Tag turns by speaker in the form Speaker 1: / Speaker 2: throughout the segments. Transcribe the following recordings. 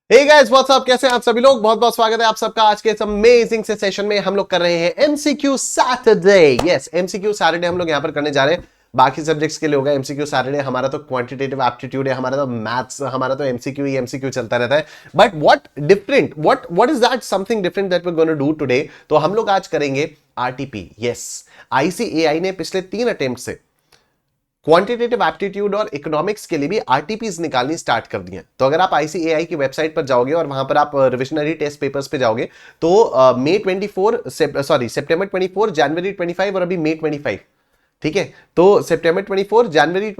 Speaker 1: Hey guys what's up, कैसे हैं आप सभी लोग। बहुत बहुत स्वागत है आप सबका आज के इस अमेजिंग से सेशन में। हम लोग कर रहे हैं MCQ Saturday. Yes, MCQ Saturday हम लोग यहां पर करने जा रहे हैं। बाकी सब्जेक्ट्स के लिए होगा एमसीक्यू सैटरडे। हमारा तो क्वांटिटेटिव एप्टीट्यूड है, हमारा तो मैथ्स, हमारा तो एमसीक्यू ही एमसीक्यू चलता रहता है। But what different, what is that something different that we gonna do today. तो हम लोग आज करेंगे आरटीपी। यस, आईसीएआई ने पिछले 3 अटेम्प्ट से क्वांटिटेटिव एप्टीट्यूड और इकोनॉमिक्स के लिए भी आरटीपीज निकालनी स्टार्ट कर दी हैं। तो अगर आप आईसीएआई की वेबसाइट पर जाओगे और वहां पर आप रिविजनरी टेस्ट पेपर्स पे जाओगे तो सितंबर 24, जनवरी 25 और अभी मई 25, ठीक है। तो सितंबर 24, जनवरी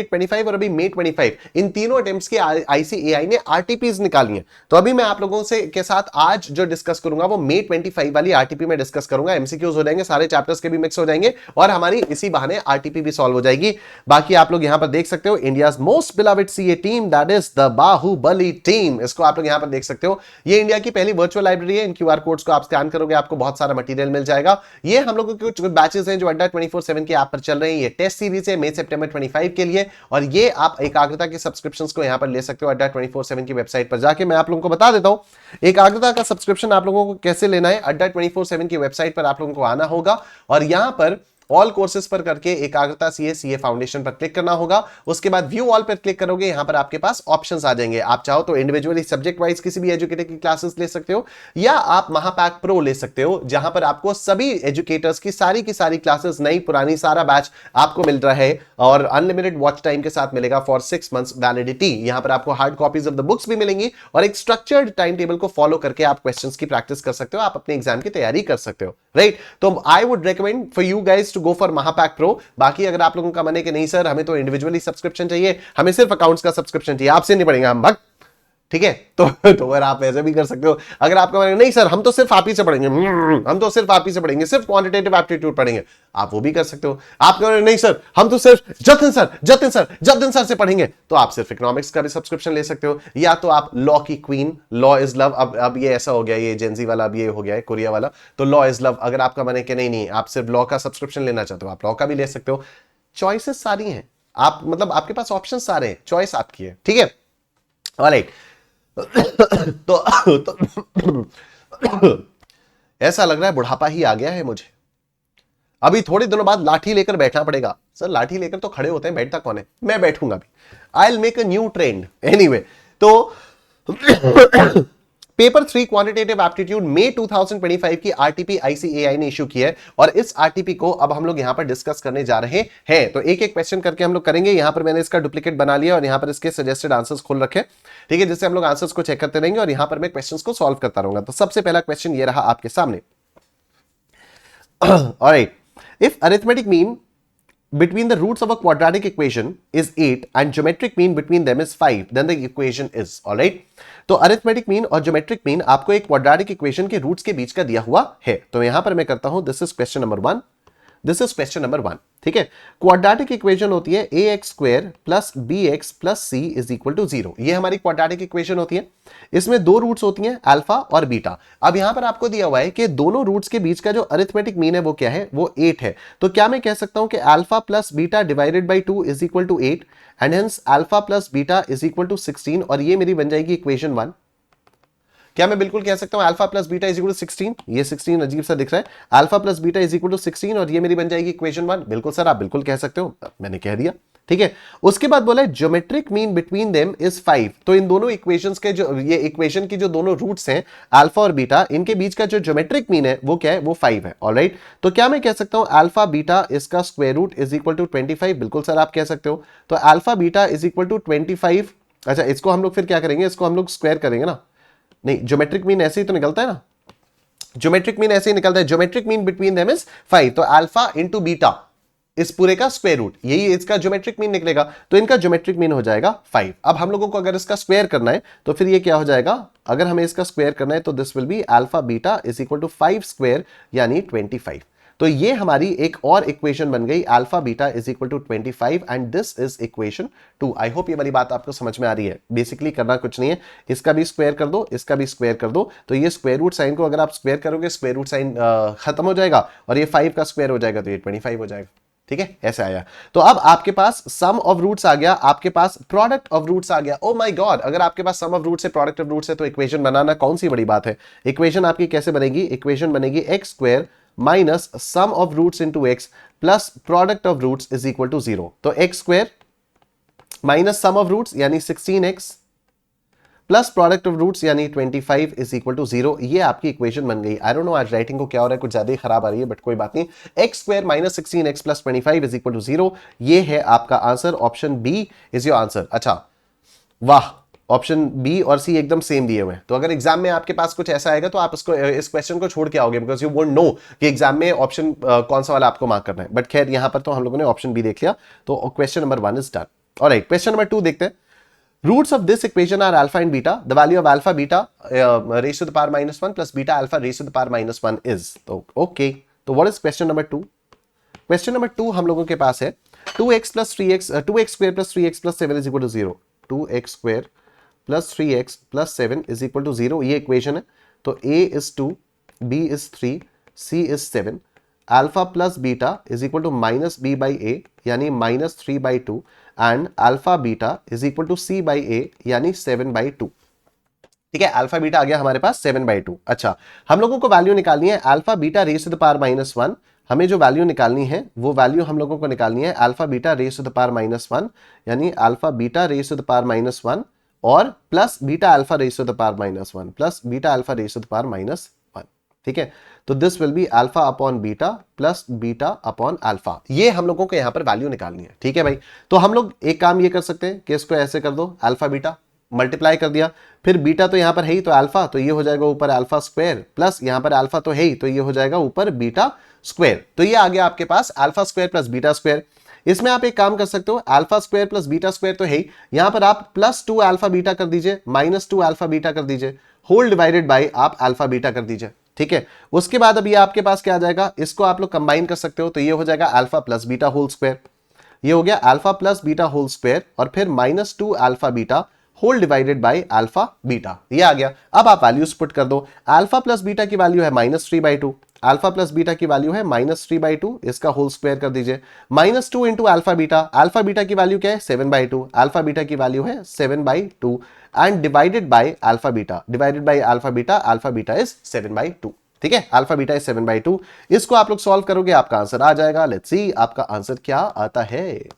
Speaker 1: 25 और अभी मई 25, इन तीनों अटेम्प्ट्स के आईसीएआई ने आरटीपीज निकाली हैं। तो अभी मैं आप लोगों से के साथ आज जो डिस्कस करूंगा वो मई 25 वाली आरटीपी में डिस्कस करूंगा। एमसीक्यूज हो जाएंगे, सारे चैप्टर्स के भी मिक्स हो जाएंगे और हमारी इसी बहाने आरटीपी भी सॉल्व हो जाएगी। बाकी आप लोग यहां पर देख सकते हो India's most beloved CA team, that is the Baahubali team. इसको आप लोग यहां पर देख सकते हो। ये इंडिया की पहली वर्चुअल लाइब्रेरी है। इन क्यूआर कोड्स को आप स्कैन करोगे, आपको बहुत सारा मटेरियल मिल जाएगा। ये हम लोगों के कुछ बैचेस हैं जो अड्डा 24/7 के ऐप पर चल रहे हैं। ये टेस्ट सीरीज है मई सितंबर 25 के लिए, और ये आप एकाग्रता के सब्सक्रिप्शंस को यहां पर ले सकते हो अड्डा 24/7 की वेबसाइट पर जाके। मैं आप लोगों को बता देता हूं एकाग्रता का सब्सक्रिप्शन आप लोगों को कैसे लेना है। अड्डा 24/7 की वेबसाइट पर आप लोगों को आना होगा और यहां पर ऑल कोर्सेज पर करके एकाग्रता सीए फाउंडेशन पर क्लिक करना होगा। उसके बाद व्यू ऑल पर क्लिक करोगे, यहां पर आपके पास ऑप्शंस आ जाएंगे। आप चाहो तो इंडिविजुअली सब्जेक्ट वाइज किसी भी एजुकेटर की क्लासेस ले सकते हो, या आप महापैक प्रो ले सकते हो, जहां पर आपको सभी एजुकेटर्स की सारी क्लासेस, नई पुरानी सारा बैच आपको मिल रहा है और अनलिमिटेड वॉच टाइम के साथ मिलेगा फॉर 6 मंथ्स वैलिडिटी। यहां पर आपको hard copies of the books भी मिलेंगी और एक स्ट्रक्चर्ड टाइम टेबल को फॉलो करके आप क्वेश्चंस की प्रैक्टिस कर सकते हो, आप अपने एग्जाम की तैयारी कर सकते हो, राइट। तो I would recommend for you guys to go for Mahapack pro. बाकी अगर आप लोगों का मन है कि नहीं सर हमें तो इंडिविजुअली सब्सक्रिप्शन चाहिए, हमें सिर्फ अकाउंट्स का सब्सक्रिप्शन चाहिए, आपसे नहीं पड़ेगा हम भक्त, ठीक है, तो अगर आप ऐसे भी कर सकते हो। अगर आपका मन नहीं सर हम तो सिर्फ आप ही से पढ़ेंगे, हम तो सिर्फ आप ही से पढ़ेंगे, सिर्फ क्वांटिटेटिव एप्टीट्यूड पढ़ेंगे, आप वो भी कर सकते हो। आपका नहीं सर हम तो सिर्फ जतिन सर से पढ़ेंगे, तो आप सिर्फ इकोनॉमिक्स का भी सब्सक्रिप्शन ले सकते हो। या तो आप लॉ की क्वीन, लॉ इज लव, अब ये ऐसा हो गया, ये जेंजी वाला अब ये हो गया है कोरिया वाला, तो लॉ इज लव। अगर आपका मन है कि नहीं आप सिर्फ लॉ का सब्सक्रिप्शन लेना चाहते हो, आप लॉ का भी ले सकते हो। चॉइसेस सारी हैं, आप मतलब आपके पास ऑप्शन सारे हैं, चॉइस आपकी है, ठीक है। ऑलराइट। तो ऐसा लग रहा है बुढ़ापा ही आ गया है मुझे। अभी थोड़े दिनों बाद लाठी लेकर बैठना पड़ेगा। सर लाठी लेकर तो खड़े होते हैं, बैठता कौन है, मैं बैठूंगा भी। I will make a new trend anyway. तो पेपर 3 क्वांटिटेटिव एप्टीट्यूड मई 2025 की आरटीपी आईसीएआई ने इशू की है और इस आरटीपी को अब हम लोग यहां पर डिस्कस करने जा रहे हैं। तो एक एक क्वेश्चन करके हम लोग करेंगे। यहां पर मैंने इसका डुप्लीकेट बना लिया और यहां पर इसके सजेस्टेड आंसर्स खोल रखे, ठीक है, जिससे हम लोग आंसर्स को चेक करते रहेंगे और यहां पर मैं क्वेश्चंस को सॉल्व करता रहूंगा। तो सबसे पहला क्वेश्चन ये रहा आपके सामने। Alright, if arithmetic mean between the roots of a quadratic equation is 8 and geometric mean between them is 5, then the equation is, all right। तो arithmetic mean और geometric mean आपको एक quadratic equation के roots के बीच का दिया हुआ है। तो यहां पर मैं करता हूं, this is question number 1, this is question number 1, ठीक है। क्वाड्रेटिक इक्वेशन होती है ax² plus bx plus c is equal to 0। ये हमारी क्वाड्रेटिक इक्वेशन होती है। इसमें 2 रूट्स होती हैं, अल्फा और बीटा। अब यहां पर आपको दिया हुआ है कि दोनों रूट्स के बीच का जो अरिथमेटिक मीन है वो क्या है, वो 8 है। तो क्या मैं कह सकता हूं कि alpha plus beta divided by 2 is equal to 8 and hence alpha plus beta is equal to 16, और ये मेरी बन जाएगी इक्वेशन 1। क्या मैं बिल्कुल कह सकता हूं alpha plus beta is equal to 16? ये 16 अजीब सा दिख रहा है। Alpha plus beta is equal to 16 और ये मेरी बन जाएगी इक्वेशन 1। बिल्कुल सर आप बिल्कुल कह सकते हो, मैंने कह दिया, ठीक है। उसके बाद बोला है geometric mean between them is 5। तो इन दोनों इक्वेशंस के जो ये इक्वेशन की जो दोनों रूट्स हैं अल्फा और बीटा, इनके बीच का जो ज्योमेट्रिक मीन है वो क्या है, वो 5 है, ऑलराइट। तो क्या मैं कह सकता हूं अल्फा बीटा इसका square root is equal to 25? बिल्कुल सर आप कह सकते हो। तो alpha beta is equal to 25। अच्छा, इसको हम लोग फिर क्या करेंगे, इसको हम लोग स्क्वायर करेंगे ना, नहीं ज्योमेट्रिक मीन ऐसे ही तो निकलता है ना, ज्योमेट्रिक मीन ऐसे ही निकलता है। Geometric mean between them is 5, तो अल्फा इंटू बीटा इस पूरे का स्क्वायर रूट, यही इसका ज्योमेट्रिक मीन निकलेगा। तो इनका ज्योमेट्रिक मीन हो जाएगा 5। अब हम लोगों को अगर इसका स्क्वायर करना है तो फिर ये क्या हो जाएगा, अगर हमें इसका स्क्वायर करना है तो this will be alpha beta is equal to 5 square यानी 25। तो ये हमारी एक और इक्वेशन बन गई, alpha beta is equal to 25 and this is equation 2। I hope ये वाली बात आपको समझ में आ रही है। बेसिकली करना कुछ नहीं है, इसका भी स्क्वायर कर दो, इसका भी स्क्वायर कर दो, तो ये स्क्वायर रूट साइन को अगर आप स्क्वायर करोगे, स्क्वायर रूट साइन खत्म हो जाएगा और ये 5 का स्क्वायर हो जाएगा तो ये 25 हो जाएगा। ठीक है, ऐसे आया। तो अब आपके पास सम ऑफ रूट्स आ गया, आपके पास प्रोडक्ट ऑफ रूट्स आ गया। ओ माय गॉड, अगर आपके पास सम ऑफ रूट्स से प्रोडक्ट ऑफ रूट्स है तो इक्वेशन बनाना कौन सी बड़ी बात है। इक्वेशन आपकी कैसे बनेगी, इक्वेशन बनेगी x square minus sum of roots into x plus product of roots is equal to 0। तो x square minus sum of roots यानी 16x plus product of roots यानी 25 इज इक्वल टू 0। ये आपकी equation बन गई। I don't know आज writing को क्या हो रहा है, कुछ ज्यादा ही खराब आ रही है, बट कोई बात नहीं। X square minus 16x plus 25 is equal to 0, ये है आपका answer. Option B is your answer. अच्छा वाह, ऑप्शन बी और सी एकदम सेम दिए हुए हैं। तो अगर एग्जाम में आपके पास कुछ ऐसा आएगा तो आप इसको इस क्वेश्चन को छोड़ के आओगे, बिकॉज यू वोंट नो कि एग्जाम में ऑप्शन कौन सा वाला आपको मार्क करना है। बट खैर यहां पर तो हम लोगों ने ऑप्शन बी देख लिया, तो question number 1 is done. Alright, question number 2 देखते हैं। Roots of this equation are alpha and beta. The value of alpha beta raised to the power minus 1 plus beta alpha raised to the power minus 1 is. तो okay. तो what is question number 2? Question number 2 हम लोगों के पास है 2x plus 3x 2x square plus 3x plus 7 is equal to 0. 2x square plus 3x plus 7 is equal to 0. ये equation है। तो a is 2, b is 3, c is 7. Alpha plus beta is equal to minus b by a यानी minus 3 by 2 and alpha beta is equal to c by a यानी 7 by 2। ठीक है, alpha beta आ गया हमारे पास 7 by 2। अच्छा, हम लोगों को वैल्यू निकालनी है alpha beta raise to the power minus 1। हमें जो वैल्यू निकालनी है वो वैल्यू हम लोगों को निकालनी है alpha beta raise to the power minus 1 यानी alpha beta raise to the power minus 1 और plus beta alpha raise to the power minus 1 plus beta alpha raise to the power minus 1। ठीक है, तो this will be alpha upon beta plus beta upon alpha. ये हम लोगों को यहां पर वैल्यू निकालनी है। ठीक है भाई, तो हम लोग एक काम ये कर सकते हैं कि इसको ऐसे कर दो, अल्फा बीटा मल्टीप्लाई कर दिया, फिर बीटा तो यहां पर है ही तो अल्फा, तो ये हो जाएगा ऊपर अल्फा स्क्वायर प्लस यहां पर अल्फा तो है ही तो ये हो जाएगा ऊपर बीटा स्क्वायर। तो ये आ गया आपके पास alpha square plus beta square. इसमें आप एक काम कर सकते हो, alpha square plus beta square तो है ही, यहां पर आप प्लस 2 अल्फा बीटा कर दीजिए, माइनस 2 अल्फा बीटा कर दीजिए, होल डिवाइडेड बाय आप अल्फा बीटा कर दीजिए। ठीक है, उसके बाद अब ये आपके पास क्या आ जाएगा, इसको आप लोग कंबाइन कर सकते हो, तो ये हो जाएगा alpha plus beta whole square. ये हो गया alpha plus beta whole square और फिर minus 2 alpha beta whole divided by alpha beta, ये आ गया। अब आप वैल्यूज पुट कर दो, अल्फा प्लस बीटा की वैल्यू है -3/2, अल्फा प्लस बीटा की वैल्यू है -3/2, इसका होल स्क्वायर कर दीजिए, -2 इंटू अल्फा बीटा की वैल्यू क्या है 7/2, अल्फा बीटा की वैल्यू है 7/2 and divided by alpha beta is 7/2। ठीक है, अल्फा बीटा इज 7/2। इसको आप लोग सॉल्व करोगे, आपका आंसर आ जाएगा। लेट्स सी आपका आंसर क्या आता है।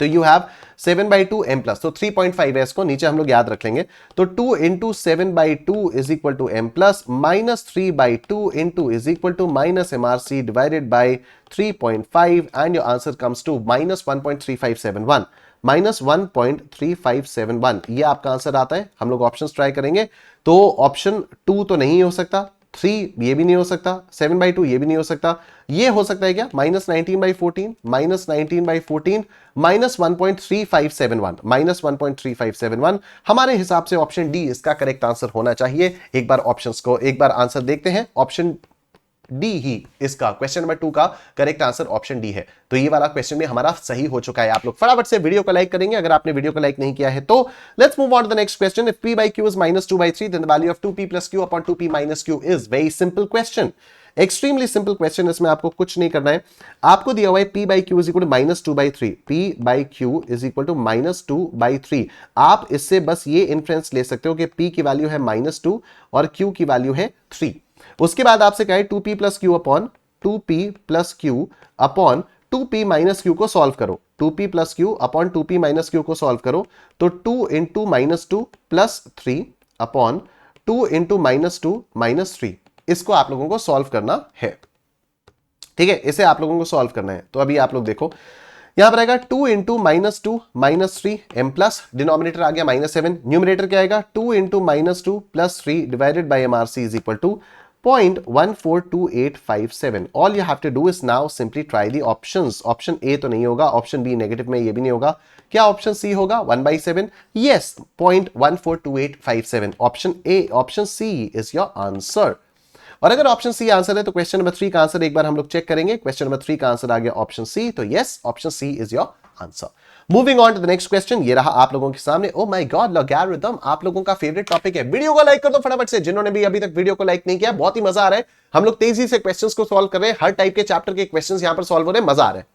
Speaker 1: तो यू हैव 7/2 m प्लस, तो 3.5 है, इसको नीचे हम लोग याद रख लेंगे। तो 2 into 7/2 is equal to m plus -3/2 into is equal to minus MRC divided by 3.5 and your answer comes to -1.3571 -1.3571। ये आपका आंसर आता है। हम लोग ऑप्शंस ट्राई करेंगे, तो ऑप्शन 2 तो नहीं हो सकता, 3 ये भी नहीं हो सकता, 7/2 ये भी नहीं हो सकता। ये हो सकता है क्या, -19/14 -19/14 -1.3571 -1.3571। हमारे हिसाब से ऑप्शन डी इसका करेक्ट आंसर होना चाहिए। एक बार ऑप्शंस को एक बार आंसर देखते हैं। ऑप्शन डी ही इसका क्वेश्चन नंबर 2 का करेक्ट आंसर ऑप्शन डी है। तो ये वाला क्वेश्चन भी हमारा सही हो चुका है। आप लोग फटाफट से वीडियो को लाइक करेंगे अगर आपने वीडियो को लाइक नहीं किया है तो। Let's move on to the next question. If p by q is -2/3 then the value of 2p plus q upon 2p minus q is very simple question, extremely simple question. इसमें आपको कुछ नहीं करना है, आपको दिया हुआ है p by q is equal to -2/3, p by q is equal to -2/3। आप इससे बस ये इन्फ्रेंस ले सकते हो कि p की वैल्यू है -2 और q की वैल्यू है 3। उसके बाद आपसे कहे 2p plus q upon 2p minus q को सॉल्व करो, 2p plus q upon 2p minus q को सॉल्व करो। तो 2 into -2 plus 3 upon 2 into -2 minus 3, इसको आप लोगों को सॉल्व करना है। ठीक है, इसे आप लोगों को सॉल्व करना है। तो अभी आप लोग देखो, यहां पर आएगा 2 इंटू -2 -3 m प्लस, डिनोमिनेटर आ गया -7, न्यूमरेटर क्या आएगा 2 into -2 plus 3 divided by MRC is equal to 0.142857। All you have to do is now simply try the options. Option A तो नहीं होगा, ऑप्शन बी नेगेटिव में ये भी नहीं होगा, क्या ऑप्शन सी होगा 1/7? Yes, 0.142857। Option A, option C is your answer. और अगर ऑप्शन सी आंसर है तो क्वेश्चन नंबर 3 का आंसर एक बार हम लोग चेक करेंगे। क्वेश्चन नंबर 3 का आंसर आ गया ऑप्शन सी, तो yes, option C is your answer. Moving on to the next question, ये रहा आप लोगों के सामने। ओ माय गॉड, लॉगरिथम आप लोगों का फेवरेट टॉपिक है। वीडियो को लाइक कर दो फटाफट से, जिन्होंने भी अभी तक वीडियो को लाइक नहीं किया। बहुत ही मजा आ रहा है, हम लोग तेजी से क्वेश्चंस को सॉल्व कर रहे हैं, हर टाइप के चैप्टर के क्वेश्चंस यहां पर सॉल्व हो रहे हैं, मजा आ रहा है।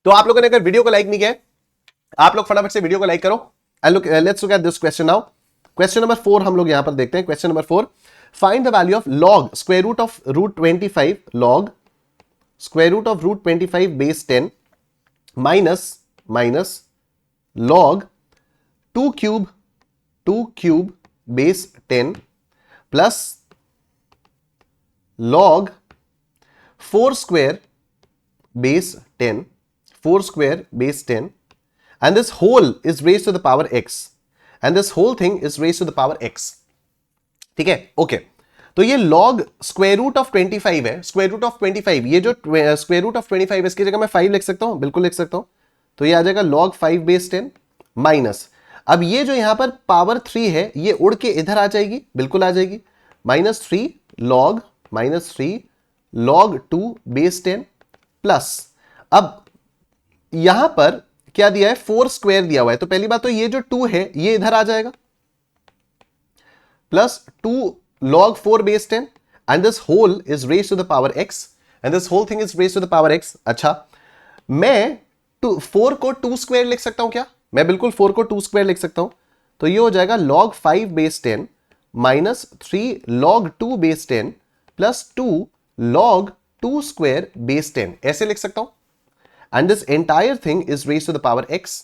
Speaker 1: तो आप लोगों ने अगर वीडियो को लाइक नहीं किया, आप लोग फटाफट से वीडियो को लाइक करो। Let's look at this question now. Question number 4 हम लोग यहां पर देखते हैं। Question number 4, find the value of log square root of root 25 log square root of root 25 base 10 minus log 2 cube base 10 plus log 4 square base 10 and this whole is raised to the power x and this whole thing is raised to the power x। ठीक है, okay. तो ये log square root of 25 है, square root of 25, ये जो square root of 25 इसकी जगह मैं 5 लिख सकता हूं, बिल्कुल लिख सकता हूं। तो ये आ जाएगा log 5 बेस 10 माइनस, अब ये जो यहां पर पावर 3 है ये उड़ के इधर आ जाएगी, बिल्कुल आ जाएगी, -3 log 2 बेस 10 प्लस, अब यहां पर क्या दिया है, 4 स्क्वायर दिया हुआ है, तो पहली बात तो ये जो 2 है ये इधर आ जाएगा, plus 2 log 4 base 10 and this whole is raised to the power x and this whole thing is raised to the power x। अच्छा, मैं 4 को 2 स्क्वायर लिख सकता हूं क्या? मैं बिल्कुल 4 को 2 स्क्वायर लिख सकता हूं, तो ये हो जाएगा log 5 base 10 minus 3 log 2 base 10 plus 2 log 2 square base 10, ऐसे लिख सकता हूं। And this entire thing is raised to the power x।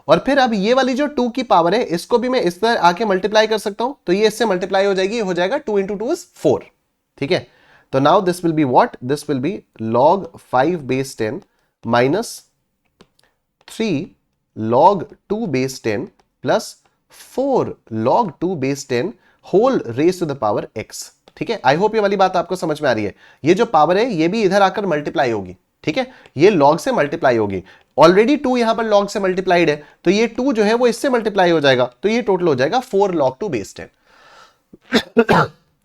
Speaker 1: और फिर अब ये वाली जो 2 की पावर है इसको भी मैं इस तरह आके मल्टीप्लाई कर सकता हूं, तो ये इससे मल्टीप्लाई हो जाएगी, हो जाएगा 2 into 2 is 4। ठीक है, तो now this will be what, this will be log 5 base 10 minus 3 log 2 base 10 plus 4 log 2 base 10 whole raise to the power x। ठीक है, आई होप ये वाली बात आपको समझ में आ रही है। ये जो पावर है ये भी इधर आकर मल्टीप्लाई होगी, ठीक है, ये log से मल्टीप्लाई होगी, ऑलरेडी 2 यहां पर log से मल्टीप्लाइड है, तो ये 2 जो है वो इससे मल्टीप्लाई हो जाएगा, तो ये टोटल हो जाएगा 4 log 2 बेस 10।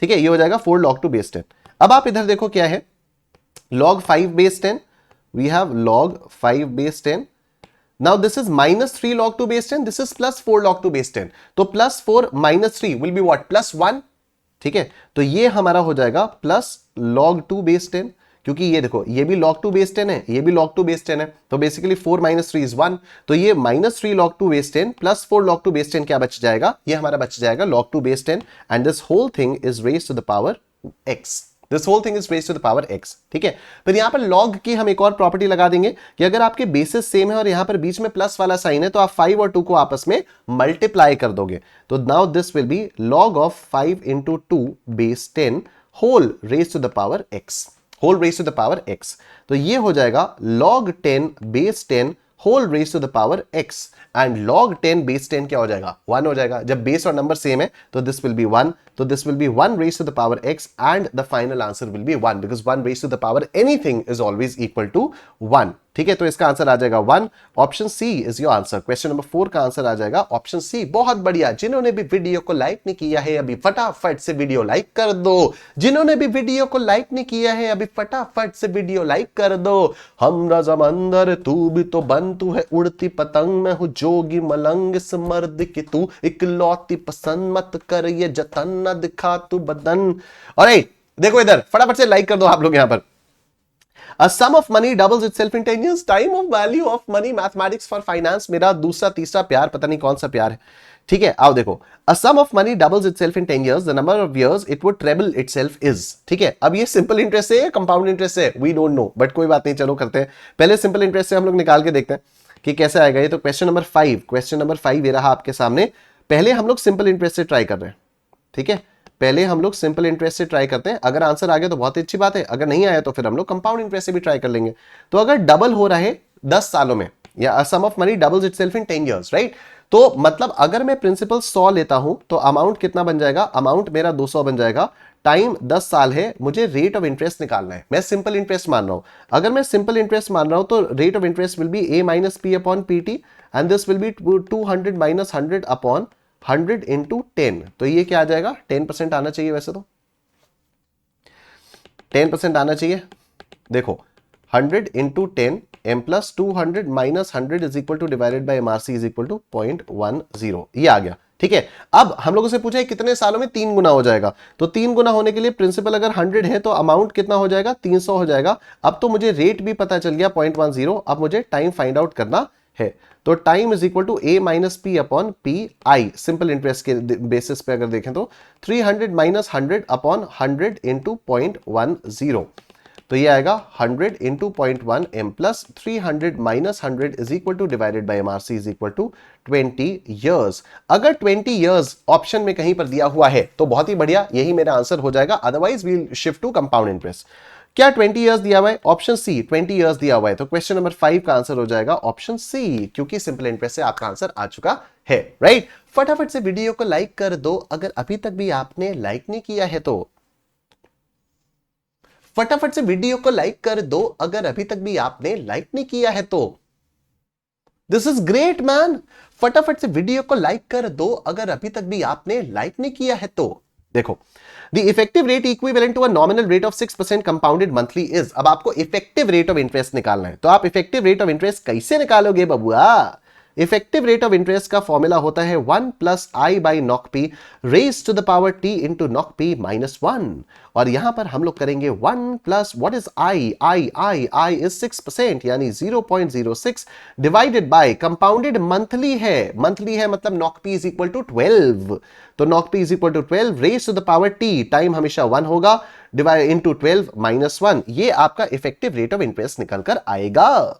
Speaker 1: ठीक है, ये हो जाएगा 4 log 2 बेस 10। अब आप इधर देखो क्या है, log 5 base 10, we have log 5 base 10, now this is -3 log 2 base 10, this is +4 log 2 base 10, तो +4 -3 विल बी व्हाट, +1। ठीक है, तो ये हमारा हो जाएगा प्लस log 2 बेस 10, क्योंकि ये देखो ये भी log 2 बेस 10 है, ये भी log 2 बेस 10 है, तो बेसिकली 4 - 3 is 1, तो ये -3 log 2 base 10 plus 4 log 2 base 10 क्या बच जाएगा, ये हमारा बच जाएगा log 2 base 10 and this whole thing is raised to the power x। This whole thing is raised to the power x। ठीक है, फिर यहां पर log की हम एक और प्रॉपर्टी लगा देंगे कि अगर आपके बेसिस सेम है और यहां पर बीच में प्लस वाला साइन है तो आप 5 और 2 को आपस में मल्टीप्लाई कर दोगे, तो now this will be log of 5 into 2 base 10 whole raised to the power x, whole raise to the power x। तो ये हो जाएगा log 10 base 10 whole raise to the power x and log 10 base 10 क्या हो जाएगा, 1 हो जाएगा। जब बेस और नंबर सेम है तो दिस विल बी 1, तो this will be 1 raise to the power x and the final answer will be 1 because 1 raise to the power anything is always equal to 1। ठीक है, तो इसका आंसर आ जाएगा 1, option C is your answer. Question number 4 का answer आ जाएगा option C. बहुत बढ़िया, जिन्होंने भी वीडियो को लाइक नहीं किया है अभी फटाफट से वीडियो लाइक कर दो, जिन्होंने भी वीडियो को लाइक नहीं किया है अभी फटाफट से वीडियो लाइक कर दो। हमरा समंदर तू भी तो बन, तू है उड़ती पतंग, मैं हूं जोगी मलंग, इस मर्द की तू इकलौती पसंद, मत कर ये जतन, न दिखा तू बदन। ऑलराइट, देखो इधर फटाफट से लाइक कर दो आप लोग। यहां पर A sum of money doubles itself in 10 years. Time of value of money, mathematics for finance। मेरा दूसरा तीसरा प्यार, पता नहीं कौन सा प्यार है। ठीक है, आओ देखो, A sum of money doubles itself in 10 years. The number of years it would treble itself is। ठीक है, अब ये सिंपल इंटरेस्ट है, कंपाउंड इंटरेस्ट है, वी डोंट नो, बट कोई बात नहीं, चलो करते हैं। पहले सिंपल इंटरेस्ट से हम लोग निकाल के देखते हैं कि कैसे आएगा ये। तो क्वेश्चन नंबर 5, क्वेश्चन नंबर 5 ये रहा आपके सामने। पहले हम लोग सिंपल इंटरेस्ट से ट्राई कर रहे हैं। ठीक है, पहले हम लोग सिंपल इंटरेस्ट से ट्राई करते हैं, अगर आंसर आ गया तो बहुत ही अच्छी बात है, अगर नहीं आया तो फिर हम लोग कंपाउंड इंटरेस्ट से भी ट्राई कर लेंगे। तो अगर डबल हो रहा है 10 सालों में, या sum of money doubles itself in 10 years, right, तो मतलब अगर मैं प्रिंसिपल 100 लेता हूं तो अमाउंट कितना बन जाएगा, अमाउंट मेरा 200 बन जाएगा, टाइम 10 साल है, मुझे रेट ऑफ इंटरेस्ट निकालना है। मैं सिंपल इंटरेस्ट मान रहा हूं, अगर मैं सिंपल इंटरेस्ट मान रहा हूं तो rate of interest will be a - p upon pt and this will B 200 - 100 upon 100 into 10। तो ये क्या आ जाएगा, 10% आना चाहिए, वैसे तो 10% आना चाहिए। देखो 100 into 10 m plus 200 minus 100 is equal to divided by MRC is equal to 0.10, ये आ गया। ठीक है, अब हम लोगों से पूछा है कितने सालों में 3 गुना हो जाएगा, तो 3 गुना होने के लिए प्रिंसिपल अगर 100 है तो अमाउंट कितना हो जाएगा, 300 हो जाएगा। अब तो मुझे रेट भी पता चल गया 0.10, अब मुझे टाइम फाइंड आउट करना है। तो time is equal to a minus P upon P I, simple interest के बेसिस पे अगर देखें तो 300 माइनस 100 अपॉन 100 इंटू 0.10, तो ये आएगा 100 into 0.1 m plus 300 minus 100 is equal to divided by MRC is equal to 20 years. अगर 20 ईयर्स ऑप्शन में कहीं पर दिया हुआ है तो बहुत ही बढ़िया, यही मेरा आंसर हो जाएगा, otherwise we'll shift to compound interest. क्या 20 इयर्स दिया हुआ है? ऑप्शन सी 20 इयर्स दिया हुआ है, तो क्वेश्चन नंबर 5 का आंसर हो जाएगा ऑप्शन सी, क्योंकि सिंपल इंटरेस्ट से आपका आंसर आ चुका है, राइट। फटाफट से वीडियो को लाइक कर दो अगर अभी तक भी आपने लाइक नहीं किया है तो, फटाफट से वीडियो को लाइक कर दो अगर अभी तक भी आपने लाइक नहीं किया है तो। दिस इज ग्रेट मैन, फटाफट से वीडियो को लाइक कर दो अगर अभी तक भी आपने लाइक नहीं किया है तो। देखो, the effective rate equivalent to a nominal rate of 6% compounded monthly is, अब आपको इफेक्टिव रेट ऑफ इंटरेस्ट निकालना है, तो आप इफेक्टिव रेट ऑफ इंटरेस्ट कैसे निकालोगे बबुआ? इफेक्टिव रेट ऑफ इंटरेस्ट का फॉर्मूला होता है 1 plus I by knock P raise to the power T into knock P minus 1, और यहां पर हम लोग करेंगे 1 plus what is I, I is 6% यानी 0.06 डिवाइडेड बाय कंपाउंडेड मंथली है मतलब knock P is equal to 12, तो knock P is equal to 12 raise to the power T, time हमेशा 1 होगा, डिवाइड इंटू 12 माइनस 1, ये आपका इफेक्टिव रेट ऑफ इंटरेस्ट निकल कर आएगा।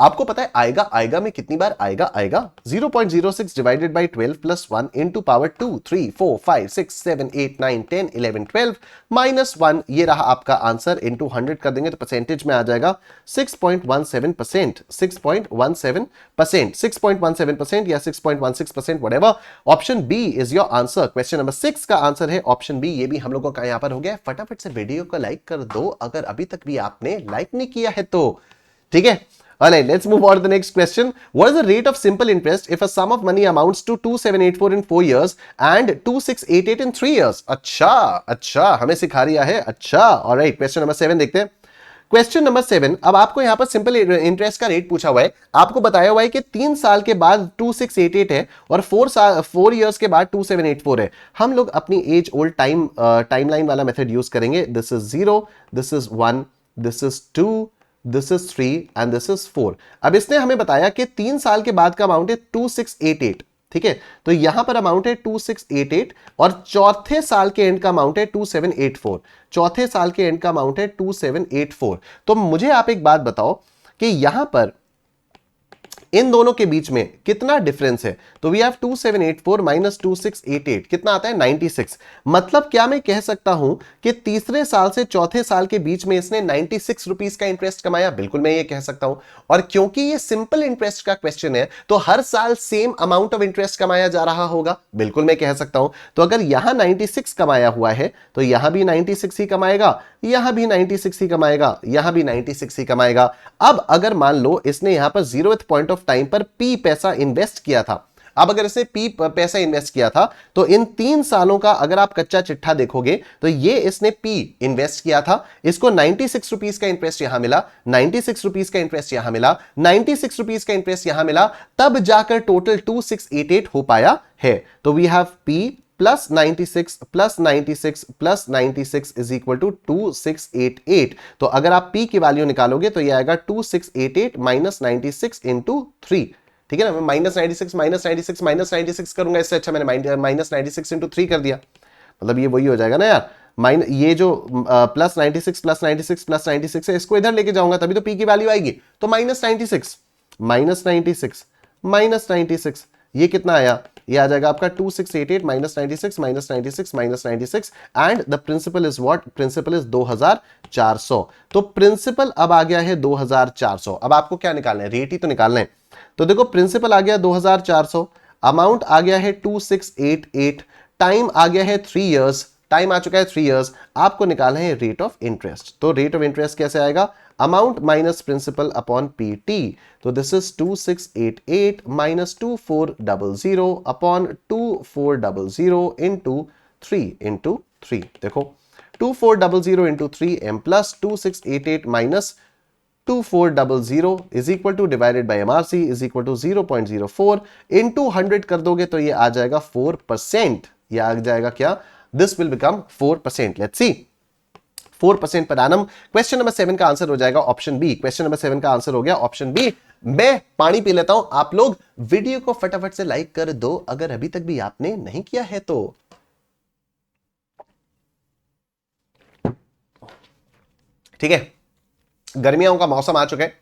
Speaker 1: आपको पता है आएगा में कितनी बार आएगा 0.06 divided by 12 plus 1 into power 2 3 4 5 6 7 8 9 10 11 12 minus 1, ये रहा आपका आंसर। इंटू 100 कर देंगे तो परसेंटेज में आ जाएगा 6.17%, 6.17% या 6.16%, whatever. Option B is your answer. Question number 6 का आंसर है ऑप्शन बी, ये भी हम लोगों का यहां पर हो गया। फटाफट से वीडियो को लाइक कर दो अगर अभी तक भी आपने लाइक नहीं किया है तो, ठीक है। Alright, let's move on to the next question. What is the rate of simple interest if a sum of money amounts to 2784 in 4 years and 2688 in 3 years? अच्छा, हमें सिखा रिया है, अच्छा। Alright, question number 7 देखते हैं। क्वेश्चन नंबर 7, अब आपको यहां पर सिंपल इंटरेस्ट का रेट पूछा हुआ है, आपको बताया हुआ है कि 3 साल के बाद 2688 है और 4 इयर्स के बाद 2784 है। हम लोग अपनी एज ओल्ड टाइमलाइन वाला मेथड यूज करेंगे। This is 0, this is 1, this is 2, this is 3 and this is 4। अब इसने हमें बताया कि 3 साल के बाद का अमाउंट है 2688, ठीक है, तो यहां पर अमाउंट है 2688 और चौथे साल के एंड का अमाउंट है 2784, चौथे साल के एंड का अमाउंट है 2784। तो मुझे आप एक बात बताओ कि यहां पर इन दोनों के बीच में कितना डिफरेंस है? तो वी हैव 2784 माइनस 2688, कितना आता है? 96। मतलब क्या मैं कह सकता हूं कि तीसरे साल से चौथे साल के बीच में इसने 96 रुपीस का इंटरेस्ट कमाया? बिल्कुल मैं ये कह सकता हूं। और क्योंकि ये सिंपल इंटरेस्ट का क्वेश्चन है तो हर साल सेम अमाउंट ऑफ इंटरेस्ट कमाया जा रहा होगा, बिल्कुल मैं कह सकता हूं। तो अगर यहां 96 कमाया हुआ है तो यहां भी 96 ही कमाएगा, यहां भी 96 ही कमाएगा, यहां भी 96 ही कमाएगा। अब अगर मान लो इसने यहां पर 0th पॉइंट ऑफ टाइम पर P पैसा इन्वेस्ट किया था, अब अगर इसने P पैसा इन्वेस्ट किया था तो इन 3 सालों का अगर आप कच्चा चिट्ठा देखोगे तो ये इसने P इन्वेस्ट किया था, इसको 96 रुपीस का इंटरेस्ट यहां मिला, 96 रुपीस का इंटरेस्ट यहां मिला, 96 रुपीस का इंटरेस्ट यहां मिला, तब जाकर टोटल 2688 हो पाया है। तो we have P plus 96 plus 96 plus 96 is equal to 2688। तो अगर आप P की वैल्यू निकालोगे तो ये आएगा 2688 माइनस 96 इंटू 3, ठीक है ना। मैं माइनस 96 माइनस 96 माइनस 96 करूंगा, इससे अच्छा मैंने माइनस 96 इंटू 3 कर दिया, मतलब ये वही हो जाएगा ना यार। ये जो प्लस 96 प्लस 96 प्लस 96 है, इसको इधर लेके जाऊंगा तभी तो P की वैल्यू आएगी। तो माइनस 96 माइनस 96 माइनस 96, ये कितना आया? ये आ जाएगा आपका 2688 minus 96 minus 96 minus 96 and the principal is what? Principal is 2400। तो प्रिंसिपल अब आ गया है 2400। अब आपको क्या निकालना है? रेट ही तो निकालना है। तो देखो प्रिंसिपल आ गया 2400, अमाउंट आ गया है 2688, टाइम आ गया है 3 इयर्स, टाइम आ चुका है 3 इयर्स। आपको निकालना है रेट ऑफ इंटरेस्ट। तो रेट ऑफ इंटरेस्ट कैसे आएगा? Amount minus principal upon PT। तो this is 2688 minus 2400 upon 2400 into 3 into 3। देखो 2400 into 3 m plus 2688 minus 2400 is equal to divided by MRC is equal to 0.04 into 100 कर दोगे तो ये आ जाएगा 4%. ये आ जाएगा क्या? This will become 4%. Let's see. 4% per annum. Question number 7 का आंसर हो जाएगा ऑप्शन बी. क्वेश्चन नंबर 7 का आंसर हो गया ऑप्शन बी. मैं पानी पी लेता हूं. आप लोग वीडियो को फटाफट से लाइक कर दो अगर अभी तक भी आपने नहीं किया है तो. ठीक है, गर्मियों का मौसम आ चुका है.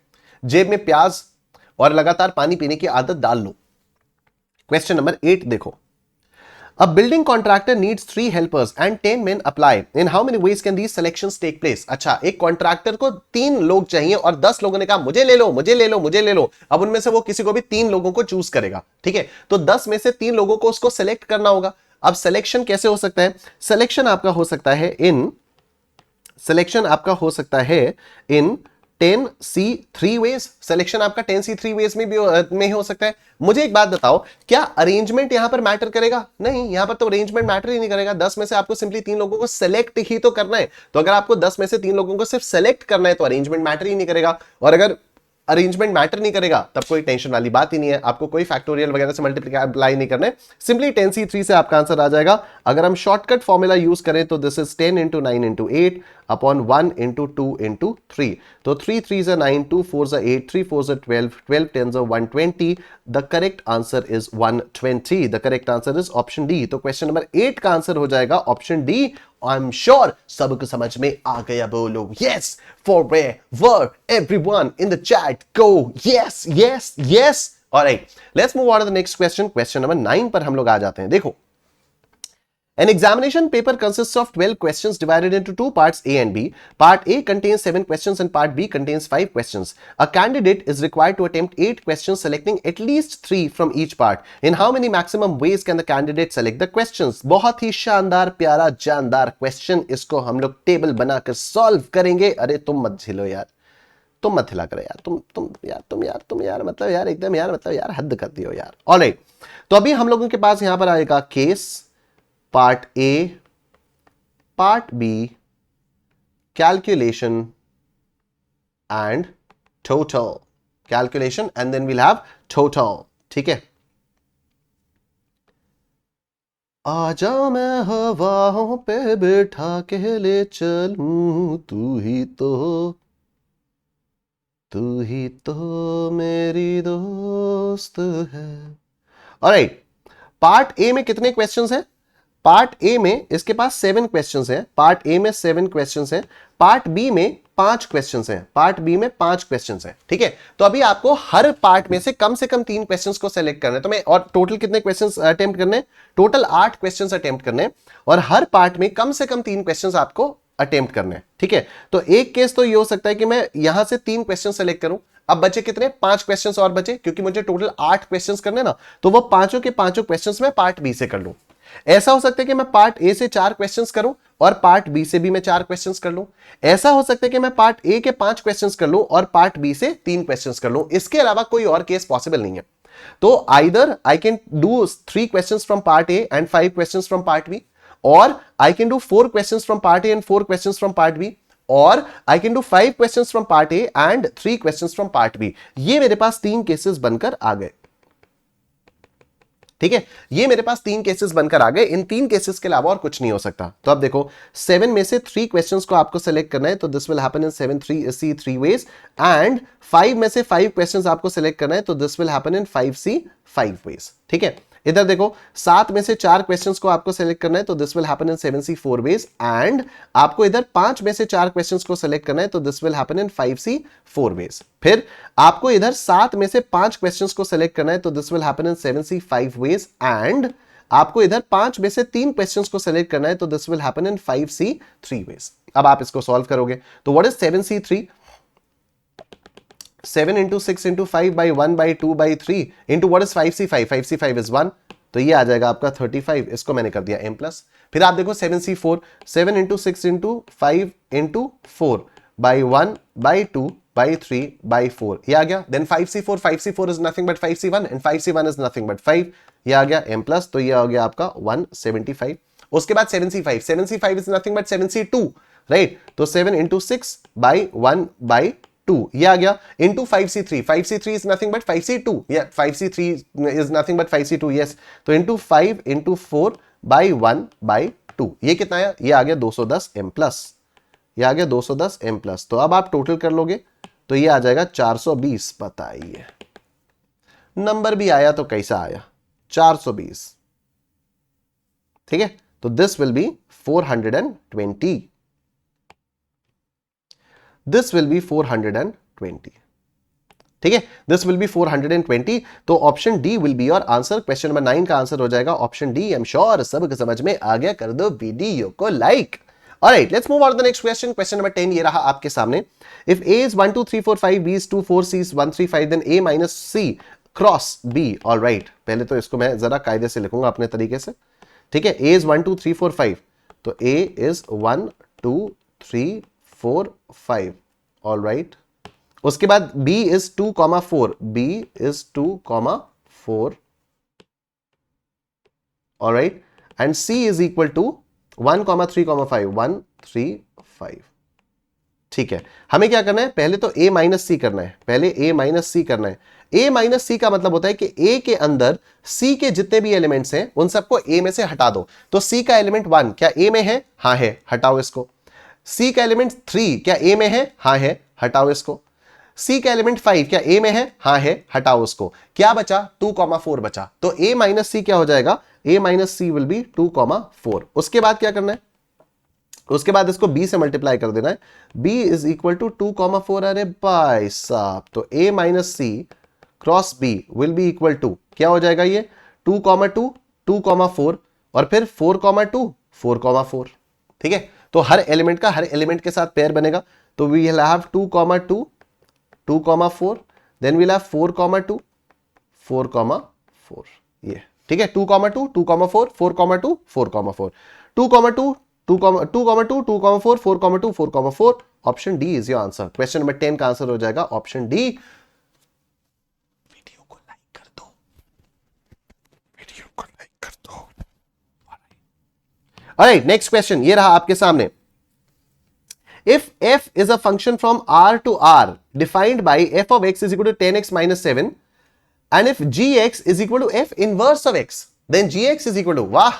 Speaker 1: जेब में प्याज और लगातार पानी पीने की आदत डाल लो. क्वेश्चन नंबर 8 देखो. A building contractor needs 3 helpers and 10 men apply. In how many ways can these selections take place? अच्छा, एक कॉन्ट्रैक्टर को 3 लोग चाहिए और 10 लोगों ने कहा मुझे ले लो मुझे ले लो मुझे ले लो. अब उनमें से वो किसी को भी 3 लोगों को चूज करेगा. ठीक है, तो 10 में से 3 लोगों को उसको सेलेक्ट करना होगा. अब सिलेक्शन कैसे हो सकता है? सिलेक्शन आपका हो सकता है इन 10C3 वेज. सिलेक्शन आपका 10C3 वेज में भी हो सकता है. मुझे एक बात बताओ, क्या अरेंजमेंट यहां पर मैटर करेगा? नहीं, यहां पर तो अरेंजमेंट मैटर ही नहीं करेगा. 10 में से आपको सिंपली 3 लोगों को सेलेक्ट ही तो करना है. तो अगर आपको 10 में से 3 लोगों को सिर्फ सेलेक्ट करना है तो अरेंजमेंट मैटर ही नहीं करेगा. और अगर अरेंजमेंट मैटर नहीं करेगा तब कोई टेंशन वाली बात ही नहीं है. आपको कोई फैक्टोरियल वगैरह से मल्टीप्लाई नहीं करना है. सिंपली 10C3 से आपका आंसर आ जाएगा. अगर हम शॉर्टकट फॉर्मूला यूज करें तो this is 10 into 9 into 8 upon 1 into 2 into 3. तो 3 3s are 9, 2 4s are 8, 3 4s are 12, 12 10s are 120. The correct answer is 120. The correct answer is option D. तो क्वेश्चन नंबर 8 का answer हो जाएगा option D. I am sure सबको समझ में आ गया. बोलो yes forever. Everyone in the chat go yes yes yes. Alright, let's move on to the next question. Question number 9 पर हम लोग आ जाते हैं. देखो, an examination paper consists of 12 questions divided into 2 parts A and B. Part A contains 7 questions and Part B contains 5 questions. A candidate is required to attempt 8 questions, selecting at least 3 from each part. In how many maximum ways can the candidate select the questions? बहुत ही शानदार, प्यारा, जानदार question. इसको हम लोग table बनाकर solve करेंगे. अरे तुम मत झिलो यार, तुम मत हिला करो यार. तुम यार मतलब यार एकदम यार मतलब यार हद कर दियो यार. ऑलराइट, तो अभी हम लोगों के पास यहां पर आएगा case, Part A, Part B, calculation and total. Calculation and then we'll have total. ठीक है, आजा मैं हवाओं पे बैठा के ले चलूं, तू ही तो मेरी दोस्त है. ऑलराइट, पार्ट ए में कितने क्वेश्चंस हैं? पार्ट ए में इसके पास 7 क्वेश्चंस हैं. पार्ट ए में 7 क्वेश्चंस हैं. पार्ट बी में 5 क्वेश्चंस हैं. पार्ट बी में 5 क्वेश्चंस हैं. ठीक है, तो अभी आपको हर पार्ट में से कम 3 क्वेश्चंस को सेलेक्ट करना है. तो मैं, और टोटल कितने क्वेश्चंस अटेम्प्ट करने हैं? टोटल 8 क्वेश्चंस अटेम्प्ट करने हैं और हर पार्ट में कम से कम 3 क्वेश्चंस आपको अटेम्प्ट करने हैं. ठीक है, तो एक केस तो ये हो सकता है कि मैं यहां से 3 क्वेश्चन सेलेक्ट करूं. अब बचे कितने? 5 क्वेश्चंस और बचे, क्योंकि मुझे टोटल 8 क्वेश्चंस करने ना, तो वो पांचों के पांचों क्वेश्चंस मैं पार्ट बी से कर लूं. ऐसा हो सकता है कि मैं पार्ट ए से 4 क्वेश्चंस करूं और पार्ट बी से भी मैं 4 क्वेश्चंस कर लूं. ऐसा हो सकता है कि मैं पार्ट ए के 5 क्वेश्चंस कर लूं और पार्ट बी से 3 क्वेश्चंस कर लूं. इसके अलावा कोई और केस पॉसिबल नहीं है. तो either I can do 3 questions from part A and 5 questions from part B, और I can do 4 questions from part A and 4 questions from part B, और I can do 5 questions from part A and 3 questions from part B. ये मेरे पास 3 cases बनकर आ गए. ठीक है, ये मेरे पास 3 केसेस बनकर आ गए. इन 3 केसेस के अलावा और कुछ नहीं हो सकता. तो अब देखो, 7 में से 3 क्वेश्चंस को आपको सेलेक्ट करना है, तो this will happen in 7C3 ways, and 5 में से 5 क्वेश्चंस आपको सेलेक्ट करना है, तो this will happen in 5C5 ways. ठीक है, इधर देखो, 7 में से 4 क्वेश्चंस को आपको सेलेक्ट करना है, तो this will happen in 7C4 ways, and आपको इधर 5 में से 4 क्वेश्चंस को सेलेक्ट करना है, तो this will happen in 5C4 ways. फिर आपको इधर 7 में से 5 क्वेश्चंस को सेलेक्ट करना है, तो this will happen in 7C5 ways, and आपको इधर 5 में से 3 क्वेश्चंस को सेलेक्ट करना है, तो this will happen in 5C3 ways. अब आप इसको सॉल्व करोगे तो what is 7C3? 7 into 6 into 5 by 1 by 2 by 3 into what is 5C5? 5C5 is 1, तो ये आ जाएगा आपका 35. इसको मैंने कर दिया m प्लस. फिर आप देखो 7C4, 7 into 6 into 5 into 4 by 1 by 2 by 3 by 4, ये आ गया. Then 5C4, 5C4 is nothing but 5C1 and 5C1 is nothing but 5, ये आ गया m प्लस, तो ये आ गया आपका 175. उसके बाद 7c5, 7c5 is nothing but 7c2, right? तो 7 इंटू 6 बाई 1 बाई 2 ये आ गया, into 5c3, 5c3 is nothing but 5c2, या 5c3 is nothing but 5c2, yes. तो इंटू 5 इंटू 4 बाई 1 बाई 2, ये कितना आया? ये आ गया 210 m प्लस, ये आ गया 210 m प्लस। तो अब आप टोटल कर लोगे तो ये आ जाएगा 420। बताइए नंबर भी आया तो कैसा आया? 420, ठीक है? तो this will be 420, this will be 420, ठीक है? This will be 420। तो option D will be your answer. Question number 9 का आंसर हो जाएगा option D. I am sure सबको समझ में आ गया। कर दो वीडियो को like. Alright, let's move on to the next question. Question number 10 ये रहा आपके सामने। If A is 1 2 3 4 5, B is 2 4, C is 1 3 5, then A minus C cross B. Alright, पहले तो इसको मैं जरा कायदे से लिखूंगा अपने तरीके से, ठीक है? ए इज 1 2 3 4 5, तो ए इज 1 2 3 4 5, ऑलराइट। उसके बाद b is 2,4, b is 2,4, alright, and c is equal to 1,3,5, 1 3 5, ठीक है? हमें क्या करना है? पहले तो a माइनस सी करना है, पहले a माइनस सी करना है। a माइनस सी का मतलब होता है कि a के अंदर c के जितने भी एलिमेंट्स हैं उन सबको a में से हटा दो। तो c का एलिमेंट 1 क्या a में है? हाँ है, हटाओ इसको। c का एलिमेंट 3 क्या a में है? हाँ है, हटाओ इसको। C का एलिमेंट 5 क्या A में है? हाँ है, हटाओ उसको। क्या बचा? 2,4 बचा। तो A माइनस सी क्या हो जाएगा? A minus C will be 2,4। उसके बाद क्या करना है? उसके बाद इसको B से मल्टीप्लाई कर देना है। B is equal to 2,4। अरे भाई साहब, तो A minus C cross B will be equal to क्या हो जाएगा? ये 2,2 2,4 और फिर 4,2 4,4, ठीक है? तो हर एलिमेंट का हर एलिमेंट के साथ पेयर बनेगा। तो we will have 2,2 2,4, then we'll have 4,2 4,4, ये ठीक है? 2,2 2,4 4,2 4,4, 2,2 2,2 2,4 4,2 4,4। Option D is your answer. Question number 10 का आंसर हो जाएगा ऑप्शन डी। वीडियो को लाइक कर दो, वीडियो को लाइक कर दो। ऑलराइट, नेक्स्ट क्वेश्चन ये रहा आपके सामने। If f is a function from R to R defined by f of x is equal to 10x minus 7, and if gx is equal to f inverse of x, then gx is equal to, वाह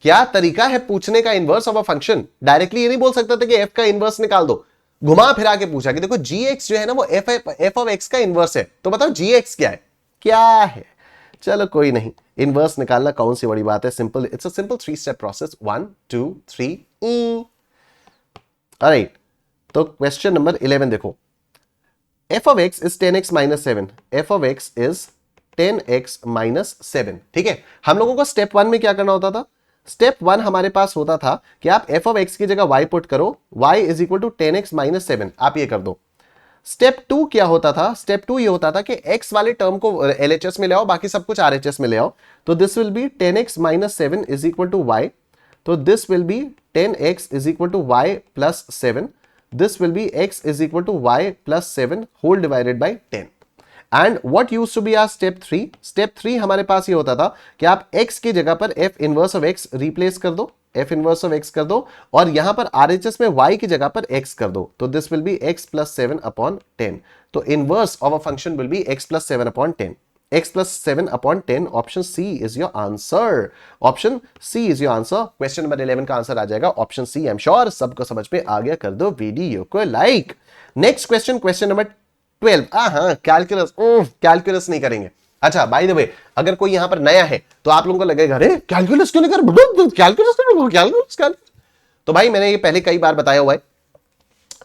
Speaker 1: क्या तरीका है पूछने का inverse of a function. Directly ये नहीं बोल सकता था कि f का इनवर्स निकाल दो, घुमा फिरा के पूछा कि देखो gx जो है ना वो f of x का इनवर्स है, तो बताओ gx क्या है? क्या है? चलो कोई नहीं, इनवर्स निकालना कौन सी बड़ी बात है, simple, it's a simple 3 step process, 1 2 3 alright. तो क्वेश्चन नंबर 11 देखो, f of x is 10x minus 7, f of x is 10x minus 7, ठीक है? हम लोगों को स्टेप 1 में क्या करना होता था? स्टेप 1 हमारे पास होता था कि आप f of x की जगह y पुट करो, y is equal to 10x minus 7, आप ये कर दो। स्टेप 2 क्या होता था? स्टेप 2 ये होता था कि x वाले टर्म को LHS में ले आओ, बाकी सब कुछ RHS में ले आओ। तो this will B 10x minus 7 is equal to y, तो this will B 10x is equal to y plus 7, this will be x is equal to y plus 7 whole divided by 10. And what used to be our step 3? Step 3 हमारे पास ये होता था कि आप x की जगह पर f inverse of x replace कर दो, f inverse of x कर दो, और यहां पर RHS में y की जगह पर x कर दो। तो this will be x plus 7 upon 10. तो inverse of a function will be x plus 7 upon 10. x plus 7 upon 10, option C is your answer. Option C is your answer. Question number 11 का answer आ जाएगा option C. I am sure सबको समझ में आ गया। कर दो वीडियो को like. Next question, question number 12। हाँ, कैलकुलस, कैलकुलस नहीं करेंगे। अच्छा, बाय द वे, अगर कोई यहां पर नया है तो आप लोगों को लगेगा अरे कैलकुलस क्यों नहीं कर, कैलकुलस। तो भाई मैंने ये पहले कई बार बताया हुआ है,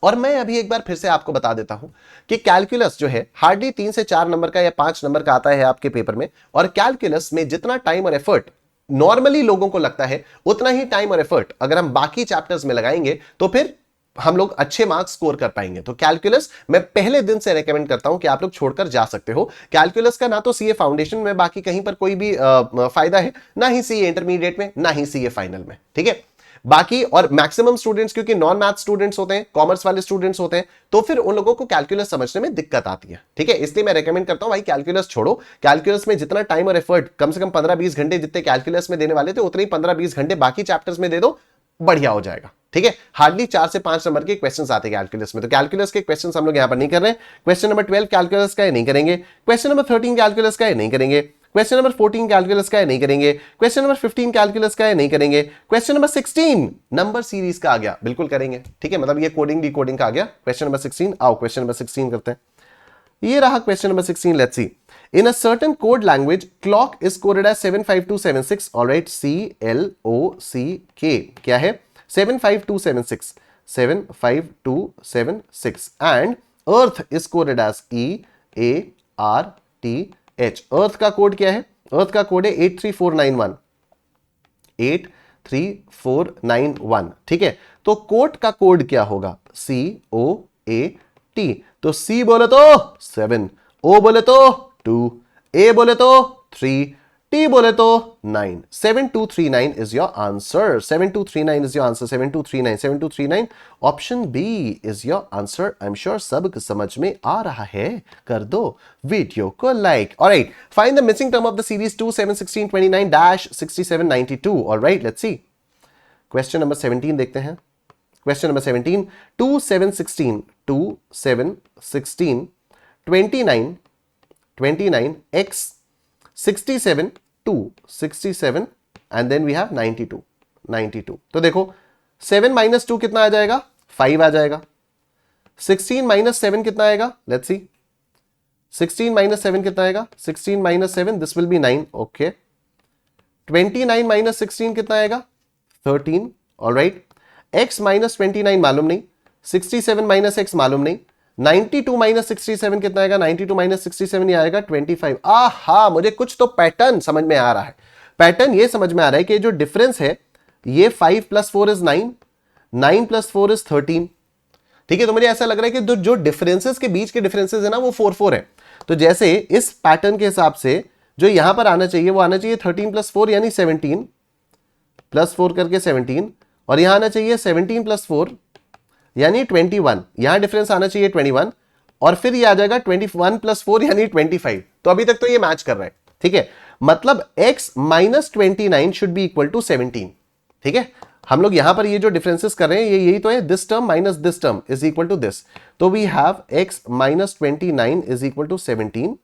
Speaker 1: और मैं अभी एक बार फिर से आपको बता देता हूं कि कैलकुलस जो है हार्डली 3 से 4 नंबर का या 5 नंबर का आता है आपके पेपर में, और कैलकुलस में जितना टाइम और एफर्ट नॉर्मली लोगों को लगता है उतना ही टाइम और एफर्ट अगर हम बाकी चैप्टर्स में लगाएंगे तो फिर हम लोग अच्छे मार्क्स स्कोर कर पाएंगे। तो कैलकुलस मैं पहले दिन से रेकमेंड करता हूं कि आप लोग छोड़कर जा सकते हो। कैलकुलस का ना तो सीए फाउंडेशन में बाकी कहीं पर कोई भी फायदा है, ना ही सीए इंटरमीडिएट में, ना ही सीए फाइनल में, ठीक है? बाकी और मैक्सिमम स्टूडेंट्स क्योंकि नॉन मैथ स्टूडेंट्स होते हैं, कॉमर्स वाले स्टूडेंट्स होते हैं, तो फिर उन लोगों को कैलकुलस समझने में दिक्कत आती है। ठीक है, इसलिए मैं रेकमेंड करता हूं भाई कैलकुलस छोड़ो। कैलकुलस में जितना टाइम और एफर्ट कम से कम 15-20 घंटे जितने कैलकुलस में देने वाले थे उतने ही 15-20 घंटे बाकी चैप्टर्स में दे दो, बढ़िया हो जाएगा। ठीक है, हार्डली 4 से 5 नंबर के क्वेश्चंस आते हैं कैलकुलस में, तो कैलकुलस के क्वेश्चंस हम लोग यहां पर नहीं कर रहे हैं। क्वेश्चन नंबर 12 कैलकुलस का है, नहीं करेंगे। क्वेश्चन नंबर 13 कैलकुलस का है, नहीं करेंगे। क्वेश्चन नंबर 14 कैलकुलस का है, नहीं करेंगे। क्वेश्चन नंबर 15 कैलकुलस का है, नहीं करेंगे। क्वेश्चन नंबर 16 नंबर सीरीज का आ गया, बिल्कुल करेंगे। ठीक है, मतलब ये कोडिंग डिकोडिंग का आ गया। क्वेश्चन नंबर 16, आओ क्वेश्चन नंबर 16 करते हैं। ये रहा question number 16, let's see. In a certain code language, clock is coded as 75276. All right, CLOCK क्या है? 75276. 75276. And Earth is coded as EARTH. Earth का कोड क्या है? Earth का कोड है 83491. 83491. ठीक है, तो कोड का कोड क्या होगा? COAT. तो C बोले तो 7, O बोले तो 2, A बोले तो 3, T बोले तो 9. 7239 is your answer. 7239 is your answer. 7239, 7239. Option B is your answer. I'm sure सबको समझ में आ रहा है। कर दो वीडियो को like. Alright, find the missing term of the series 2, 7, 16, 29, dash 67, 92. Alright, let's see. Question number 17 देखते हैं। Question number 17, 2, 7, 16, 2, 7, 16, 29, 29, x, 67, 2, 67, and then we have 92, 92. तो देखो 7 minus 2 कितना आ जाएगा? 5 आ जाएगा। 16 minus 7 कितना आएगा? Let's see. 16 minus 7 कितना आएगा? 16 minus 7, this will be 9. Okay. 29 minus 16 कितना आएगा? 13. All right. x minus 29 मालूम नहीं, 67 minus x मालूम नहीं, 92 minus 67 कितना आएगा? 92 minus 67 ये आएगा 25। आहा, मुझे कुछ तो पैटर्न समझ में आ रहा है। पैटर्न ये समझ में आ रहा है कि जो डिफरेंस है ये 5 + 4 is 9, 9 + 4 is 13। ठीक है, तो मुझे ऐसा लग रहा है कि जो डिफरेंसेस के बीच के डिफरेंसेस है ना वो 4-4 है। तो जैसे इस पैटर्न के हिसाब से जो यहां पर आना चाहिए वो आना चाहिए 13 + 4 यानी 17 + 4 करके 17, और यहां आना चाहिए 17 + 4 यानी 21। यहां डिफरेंस आना चाहिए 21, और फिर ये आ जाएगा 21 + 4 यानी 25। तो अभी तक तो ये मैच कर रहा है। ठीक है, मतलब x - 29 should be equal to 17। ठीक है, हम लोग यहां पर ये जो डिफरेंसेस कर रहे हैं ये यही तो है, this term minus this term is equal to this. तो we have x - 29 is equal to 17।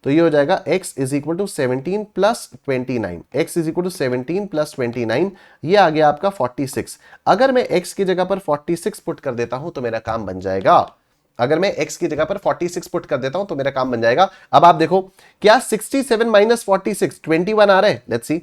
Speaker 1: तो ये हो जाएगा x is equal to 17 + 29। x is equal to 17 + 29, ये आ गया आपका 46। अगर मैं x की जगह पर 46 पुट कर देता हूं तो मेरा काम बन जाएगा। अगर मैं x की जगह पर 46 पुट कर देता हूं तो मेरा काम बन जाएगा। अब आप देखो, क्या 67 - 46 21 आ रहा है? लेट्स सी,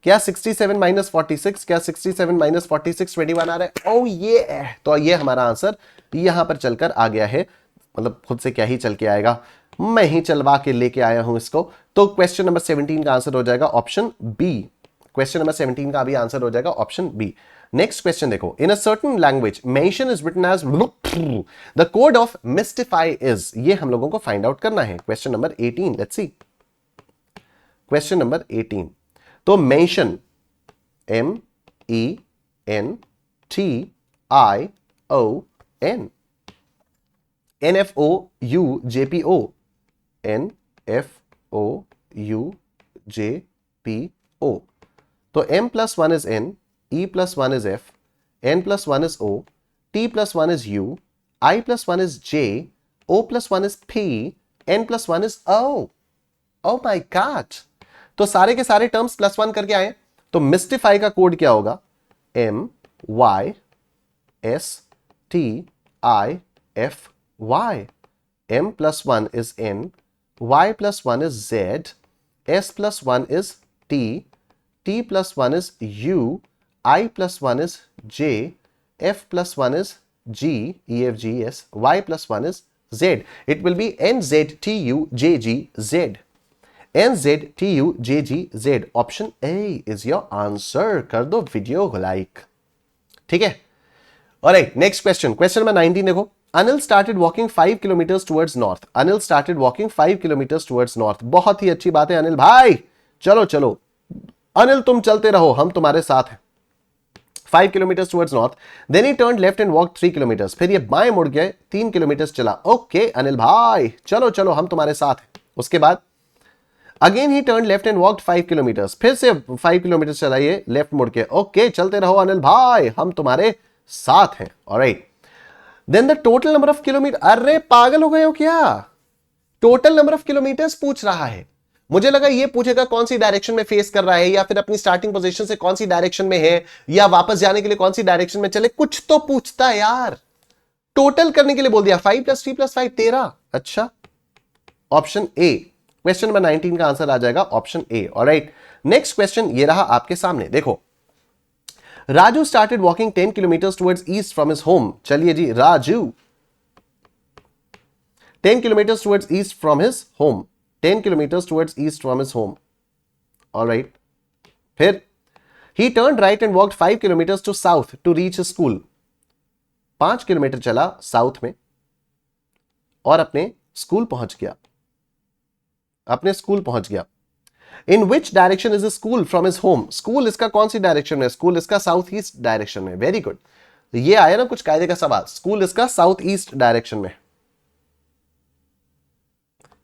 Speaker 1: क्या 67 - 46, क्या 67 - 46 21 आ रहा है? ओह ये, तो ये हमारा आंसर यहां पर चलकर आ गया है। मतलब खुद से क्या ही चल के आएगा, मैं ही चलवा के लेके आया हूं इसको। तो क्वेश्चन नंबर 17 का आंसर हो जाएगा ऑप्शन बी। क्वेश्चन नंबर 17 का भी आंसर हो जाएगा ऑप्शन बी। नेक्स्ट क्वेश्चन देखो, in a certain language mention is written as the code of mystify is. ये हम लोगों को फाइंड आउट करना है। Question number 18, let's see. Question number 18, तो मेंशन MENTION, NFOUJPO, NFOUJPO। तो M + 1 is N, E + 1 is F, N + 1 is O, T + 1 is U, I + 1 is J, O + 1 is P, N + 1 is O। Oh my God! तो सारे के सारे terms +1 करके आए, तो mystify का कोड क्या होगा? MYSTIFY। M + 1 is N, Y + 1 is Z, S + 1 is T, T + 1 is U, I + 1 is J, F + 1 is G, E, F, G, S, Y + 1 is Z. It will be NZTUJGZ. NZTUJGZ. Option A is your answer. कर दो video को like. ठीक है, alright, next question, question number 19 देखो। Anil started walking 5 kilometres towards north. Anil started walking 5 kilometres towards north. बहुत ही अच्छी बात है अनिल भाई, चलो चलो अनिल तुम चलते रहो, हम तुम्हारे साथ हैं। 5 kilometers towards north. Then he turned left and walked 3 kilometers. फिर ये बाएं मुड़ गए 3 किलोमीटर चला. ओके अनिल भाई, चलो चलो हम तुम्हारे साथ हैं. उसके बाद again he turn left and walked 5 kilometres. फिर से 5 किलोमीटर चला ये लेफ्ट मुड़ के. ओके चलते रहो अनिल भाई, हम तुम्हारे साथ हैं. Alright. Then the total number of kilometre. अरे पागल हो गए हो क्या? टोटल नंबर ऑफ किलोमीटर्स पूछ रहा है. मुझे लगा ये पूछेगा कौन सी डायरेक्शन में फेस कर रहा है, या फिर अपनी स्टार्टिंग पोजीशन से कौन सी डायरेक्शन में है, या वापस जाने के लिए कौन सी डायरेक्शन में चले. कुछ तो पूछता है यार. टोटल करने के लिए बोल दिया. 5 + 3 + 5 13. अच्छा, ऑप्शन ए. क्वेश्चन नंबर 19 का आंसर आ जाएगा option A. Alright. Next question ये रहा आपके सामने. देखो, Raju started walking 10 kilometres towards east from his home. चलिए जी, Raju 10 kilometers towards east from his home. 10 kilometers towards east from his home. All right. फिर he turned right and walked 5 kilometers to south to reach his school. 5 kilometre चला south में और अपने school पहुंच गया. अपने school पहुंच गया. In which direction is school from his home. School इसका कौन सी डायरेक्शन में? स्कूल इसका साउथ ईस्ट डायरेक्शन में. Very good. ये आया ना कुछ कायदे का सवाल. स्कूल इसका साउथ ईस्ट डायरेक्शन में.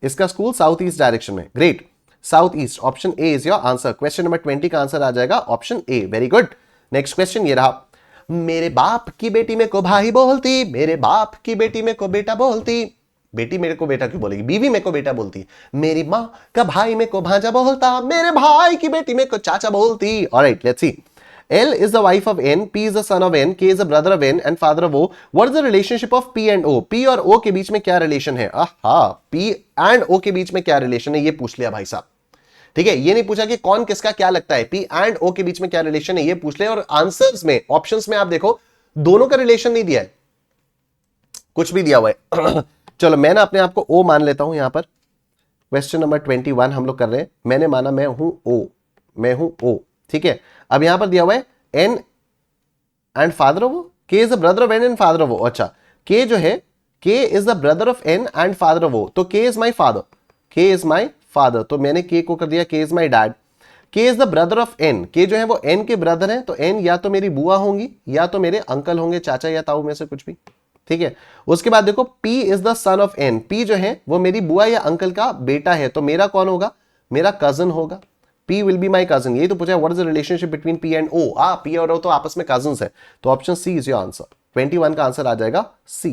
Speaker 1: इसका स्कूल साउथ ईस्ट डायरेक्शन में. Great. South east, option A is your answer. Question number 20 का आंसर आ जाएगा option A. Very good. Next question ये रहा. मेरे बाप की बेटी में को भाई बोलती, मेरे बाप की बेटी में को बेटा बोलती. बेटी मेरे को बेटा क्यों बोलेगी? बीवी मेरे को बेटा बोलती. मेरी मां का भाई में को भांजा बोलता, मेरे भाई की बेटी में को चाचा बोलती. Alright, let's see. L is the wife of N, P is the son of N, K is the brother of N and father of O. What is the relationship of P and O? P और O के बीच में क्या relation है? P and O के बीच में क्या relation है, ये पूछ लिया भाई साहब. ठीक है, ये नहीं पूछा कि कौन किसका क्या लगता है. P and O के बीच में क्या रिलेशन है, ये पूछ लिया. और आंसर्स में, ऑप्शंस में आप देखो, दोनों का रिलेशन नहीं दिया है, कुछ भी दिया हुआ है. चलो मैं ना अपने आप को O मान लेता हूं यहां पर. क्वेश्चन नंबर 21 हम लोग कर रहे हैं. मैंने माना मैं हूं O, मैं हूं O. ठीक है. अब यहां पर दिया हुआ है N and father of O. K is the brother of N and father of O. अच्छा, के जो है, K is the brother of N and father of O. तो K is my father, K is my father. तो मैंने K को कर दिया K is my dad. K is the brother of N. K जो है वो एन के ब्रदर है. तो एन या तो मेरी बुआ होंगी या तो मेरे अंकल होंगे, चाचा या ताऊ में से कुछ भी. ठीक है. उसके बाद देखो, P is the son of N. P जो है वो मेरी बुआ या अंकल का बेटा है. तो मेरा कौन होगा? मेरा कजन होगा. P will be my cousin. यही तो पूछा है, what is the relationship between P and O? P और O तो आपस में cousins है. तो option C is your answer. 21 का आंसर आ जाएगा C.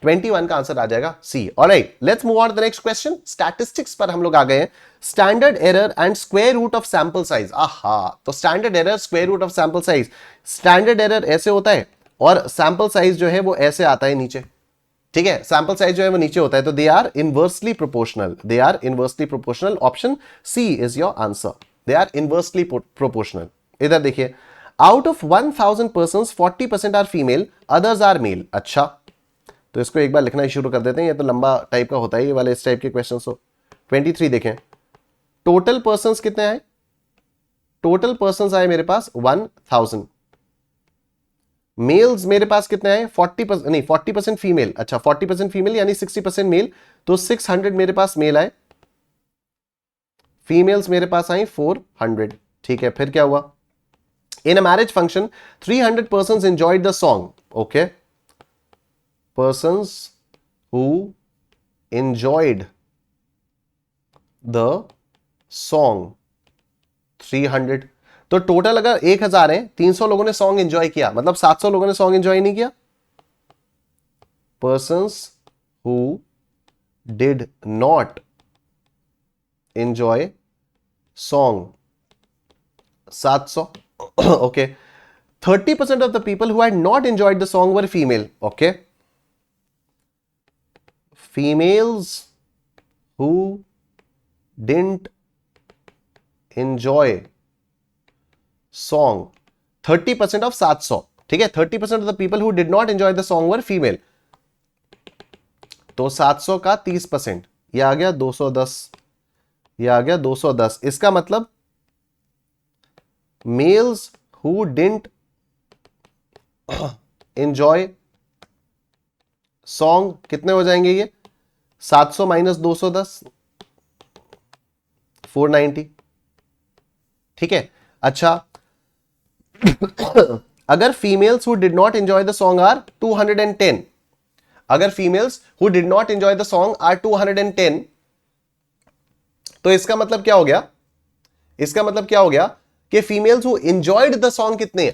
Speaker 1: 21 का आंसर आ जाएगा C. Alright, let's move on to the next question. Statistics पर हम लोग आ गए हैं. Standard error and square root of sample size. तो standard error, square root of sample size. Standard error ऐसे होता है और sample size जो है वो ऐसे आता है नीचे. ठीक है, सैंपल साइज जो है वो नीचे होता है. तो they are inversely proportional. They are inversely proportional. Option C is your answer. They are inversely proportional. इधर देखिए, out of 1000 person 40% are female, others are male. अच्छा, तो इसको एक बार लिखना ही शुरू कर देते हैं. ये तो लंबा टाइप का होता है ये वाले इस टाइप के क्वेश्चन. तो 23 देखें. टोटल पर्सन कितने आए? टोटल पर्सन आए मेरे पास 1000. मेल्स मेरे पास कितने आए? 40%, नहीं 40% फीमेल. अच्छा, 40% फीमेल यानी 60% मेल. तो 600 मेरे पास मेल आए. फीमेल्स मेरे पास आई 400. ठीक है, फिर क्या हुआ? In a marriage function 300 persons enjoyed the song. Okay, persons who enjoyed the song 300. तो टोटल अगर 1000 है, 300 लोगों ने सॉन्ग एंजॉय किया, मतलब 700 लोगों ने सॉन्ग एंजॉय नहीं किया. Persons who did not enjoy song 700. Okay. 30% of the people who had not enjoyed the song were female. Okay. Females who didn't enjoy song 30% of 700. ठीक है, 30% of the people who did not enjoy the song were female. तो 700 का 30%, ये आ गया 210. ये आ गया 210. इसका मतलब males who didn't enjoy song कितने हो जाएंगे? ये 700 माइनस 210, 490. ठीक है. अच्छा, अगर females who did not enjoy the song are 210, अगर females who did not enjoy the song are 210, तो इसका मतलब क्या हो गया, इसका मतलब क्या हो गया कि females who enjoyed the song कितने हैं,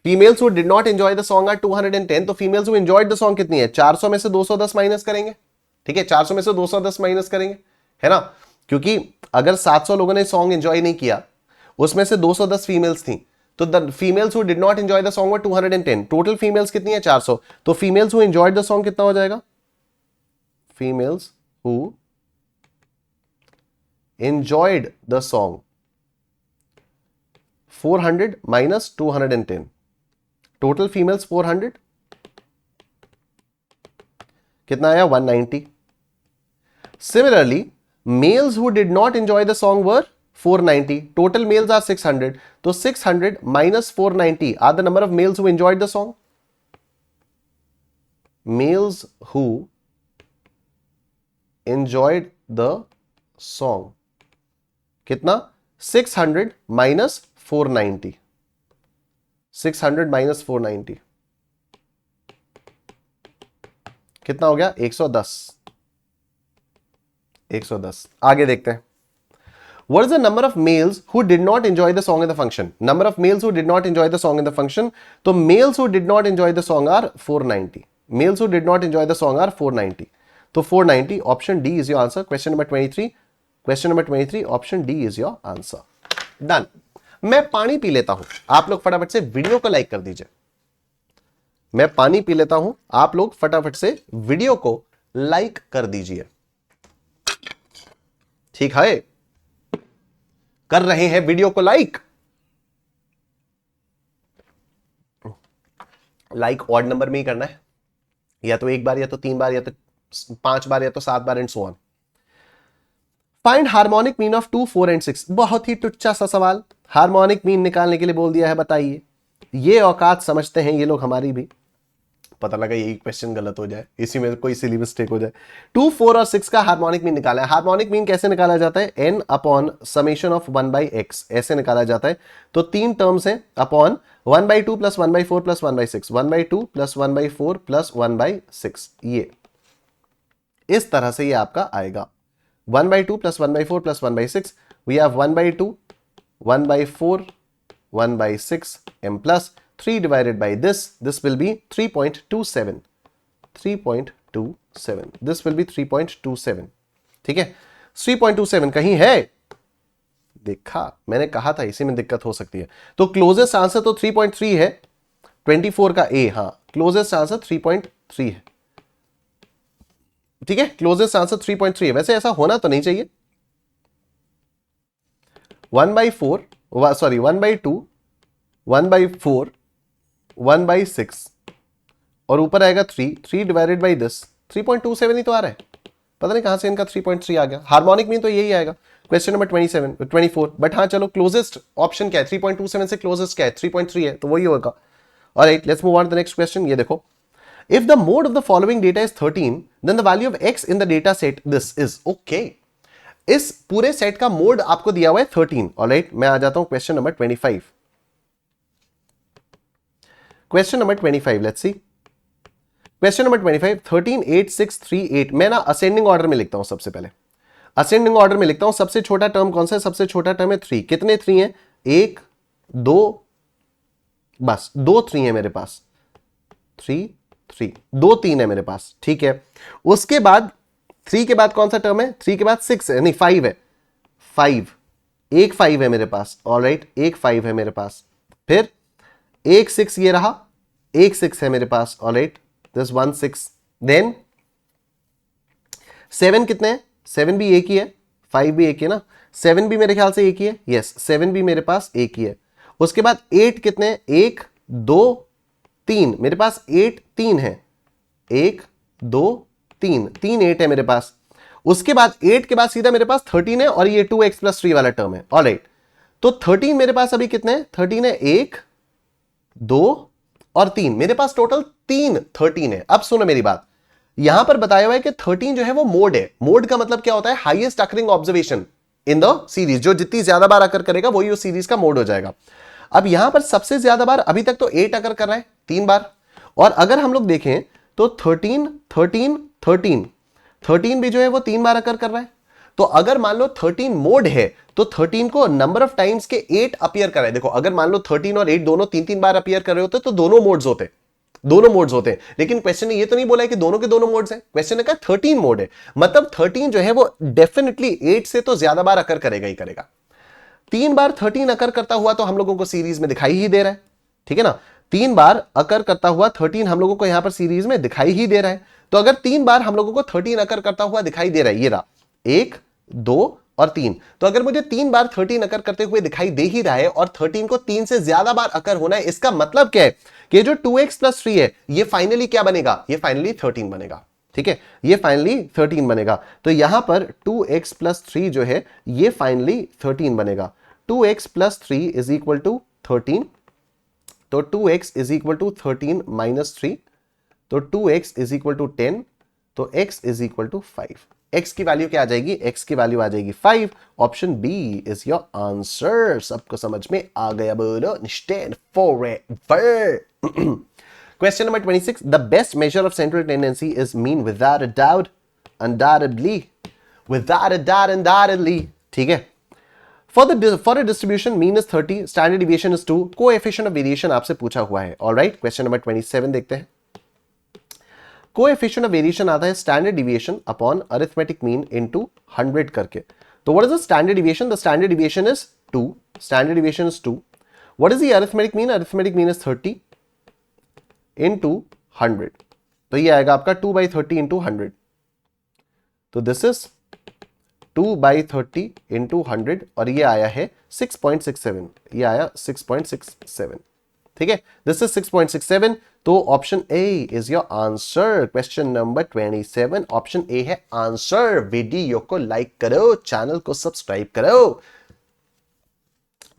Speaker 1: females who did not enjoy the song are 210, तो females who enjoyed the song कितनी है, 400 में से 210 माइनस करेंगे, ठीक है, 400 में से 210 माइनस करेंगे, है ना, क्योंकि अगर 700 लोगों ने सॉन्ग एंजॉय नहीं किया, उसमें से 210 फीमेल्स थी, तो the females who did not enjoy the song were 210, total females कितनी है 400, तो females who enjoyed the song कितना हो जाएगा, females who enjoyed the song 400 minus 210, total females 400, कितना आया 190. Similarly males who did not enjoy the song were 490, total males are 600, तो 600 minus 490 are the number of males who enjoyed the song. Mails who enjoyed the song कितना, 600 minus 490, 600 minus 490 कितना हो गया 110, 110. आगे देखते हैं. What is the number of males who did not enjoy the song in the function? Number of males who did not enjoy the song in the function. तो males who did not enjoy the song are 490. Males who did not enjoy the song are 490. तो 490 option D is your answer. Question number 23. Question number 23 option D is your answer. Done. मैं पानी P लेता हूं, आप लोग फटाफट से video को लाइक कर दीजिए. मैं पानी पी लेता हूं, आप लोग फटाफट से वीडियो को लाइक कर दीजिए. ठीक है, कर रहे हैं वीडियो को लाइक. लाइक ऑड नंबर में ही करना है, या तो एक बार, या तो 3 बार, या तो 5 बार, या तो 7 बार, and so on. Find harmonic mean of 2, 4 and 6. बहुत ही टुच्चा सा सवाल, हार्मोनिक मीन निकालने के लिए बोल दिया है. बताइए, ये औकात समझते हैं ये लोग हमारी भी. पता लगा यही क्वेश्चन गलत हो जाए, इसी में कोई सिली मिस्टेक हो जाए. 2, 4 और 6 का हार्मोनिक मीन निकाला है. हार्मोनिक मीन कैसे निकाला जाता है, n upon summation of 1/x ऐसे निकाला जाता है. तो 3 टर्म्स हैं, upon 1/2 plus 1/4 plus 1/6, 1/2 plus 1/4 plus 1/6. ये इस तरह से ये आपका आएगा. 1/2 plus 1/4 plus 1/6, we have 1/2 1/4 1/6 m plus 3 divided by this will be 3.27. 3.27. This will be 3.27. ठीक है, 3.27 कहीं है, देखा, मैंने कहा था इसी में दिक्कत हो सकती है. तो क्लोजेस्ट आंसर तो 3.3 है, 24 का ए. हाँ, क्लोजेस्ट आंसर 3.3 है. ठीक है, क्लोजेस्ट आंसर 3.3 है. वैसे ऐसा होना तो नहीं चाहिए. 1/4 सॉरी 1/2 1/4 1/6 और ऊपर आएगा 3 डिवाइडेड बाई दिस 3.27 ही तो आ रहा है. पता नहीं कहां से इनका 3.3 आ गया. हार्मोनिक मीन तो यही आएगा. Question number 24. बट हाँ चलो, क्लोजेस्ट ऑप्शन क्या है, 3.27 से क्लोजेस्ट क्या है, 3.3 है, तो वही होगा. Alright, let's move on to the next question. ये देखो, if the mode of the following data is 13, then the value of x in the data set this is. Okay, इस पूरे सेट का मोड आपको दिया हुआ है 13. ऑलराइट, मैं आ जाता हूं question number 25. Question number 25, let's see. Question number 25, 13, 8, 6, 3, 8. मैं ना असेंडिंग ऑर्डर में लिखता हूं. सबसे पहले असेंडिंग ऑर्डर में लिखता हूं. सबसे छोटा टर्म कौन सा है, सबसे छोटा टर्म है 3. कितने 3 हैं, 1 2, बस 2 3 है मेरे पास. 3 3, 2 3 है मेरे पास. ठीक है, उसके बाद 3 के बाद कौन सा टर्म है, 3 के बाद 6 है, नहीं 5 है. 5, एक 5 है मेरे पास. ऑलराइट, एक 5 है मेरे पास. फिर एक 6 ये रहा, एक 6 है मेरे पास. Alright, this 1 6. देन 7 कितने हैं, 7 भी एक ही है, 5 भी एक ही है ना. 7 भी मेरे ख्याल से एक ही है. यस, 7 भी मेरे पास एक ही है. उसके बाद 8 कितने हैं, 1 2 3. मेरे पास 8 3 है, 1 2 3, 3 8 है मेरे पास. उसके बाद 8 के बाद सीधा मेरे पास 13 है, और ये 2x प्लस 3 वाला टर्म है. ऑलराइट, तो 13 मेरे पास अभी कितने हैं, 13 है, 1 2 और 3. मेरे पास टोटल 13 है. अब सुनो मेरी बात, यहां पर बताया हुआ है कि 13 जो है वो मोड है. मोड का मतलब क्या होता है, highest occurring observation in the series. जो जितनी ज्यादा बार अकर करेगा वही उस सीरीज का मोड हो जाएगा. अब यहां पर सबसे ज्यादा बार अभी तक तो 8 अकर कर रहा है 3 बार, और अगर हम लोग देखें तो 13 13 13 13 भी जो है वो 3 बार अकर कर रहा है। तो अगर मान लो 13 मोड है तो 13 को नंबर ऑफ टाइम्स के 8 अपीयर कर रहा है। देखो अगर मान लो 13 और 8 दोनों 3-3 बार अपीयर कर रहे होते तो दोनों मोड्स होते, दोनों मोड्स होते हैं। लेकिन क्वेश्चन ने ये तो नहीं बोला है कि दोनों के दोनों मोड्स हैं, क्वेश्चन ने कहा 13 मोड है, मतलब 13 जो है वो डेफिनेटली 8 से तो ज्यादा बार अकर करेगा ही करेगा। 3 बार 13 अकर करता हुआ तो हम लोगों को सीरीज में दिखाई ही दे रहा है, ठीक है ना। 3 बार अकर करता हुआ 13 हम लोगों को यहां पर सीरीज में दिखाई ही दे रहा है। तो अगर 3 बार हम लोगों को 13 अकर करता हुआ दिखाई दे रहा है, ये रहा 1 2 और 3, तो अगर मुझे 3 बार 13 अकर करते हुए दिखाई दे ही रहा है और 13 को 3 से ज्यादा बार अकर होना है, इसका मतलब क्या है कि जो 2x + 3 है ये फाइनली क्या बनेगा, ये फाइनली 13 बनेगा, ठीक है, ये फाइनली 13 बनेगा। तो यहां पर 2x + 3 जो है ये फाइनली 13 बनेगा। 2x + 3 इज इक्वल टू 13, तो 2x इज इक्वल टू 13 - 3, तो 2x इज इक्वल टू 10, तो x is equal to 5। x की वैल्यू क्या आ जाएगी, x की वैल्यू आ जाएगी 5। Option B is your answer. सबको समझ में आ गया, बोलो stand forever. Question number 26, the best measure of central tendency is mean without a doubt, undoubtedly, without a doubt, undoubtedly, ठीक है। For a distribution mean is 30, standard deviation is 2, coefficient of variation आपसे पूछा हुआ है। Alright, question number 27 देखते हैं। Coefficient of variation आता है standard deviation upon arithmetic mean into 100 करके। तो what is the standard deviation, the standard deviation is 2, standard deviation is 2। What is the arithmetic mean, arithmetic mean is 30 into 100, तो ये आएगा आपका 2/30 इनटू 100। तो this is 2/30 into 100 और ये आया है 6.67, ये आया 6.67, ठीक है, दिस इज 6.67। तो option A is your answer. Question number 27, option A है आंसर। वीडियो को लाइक करो, चैनल को सब्सक्राइब करो।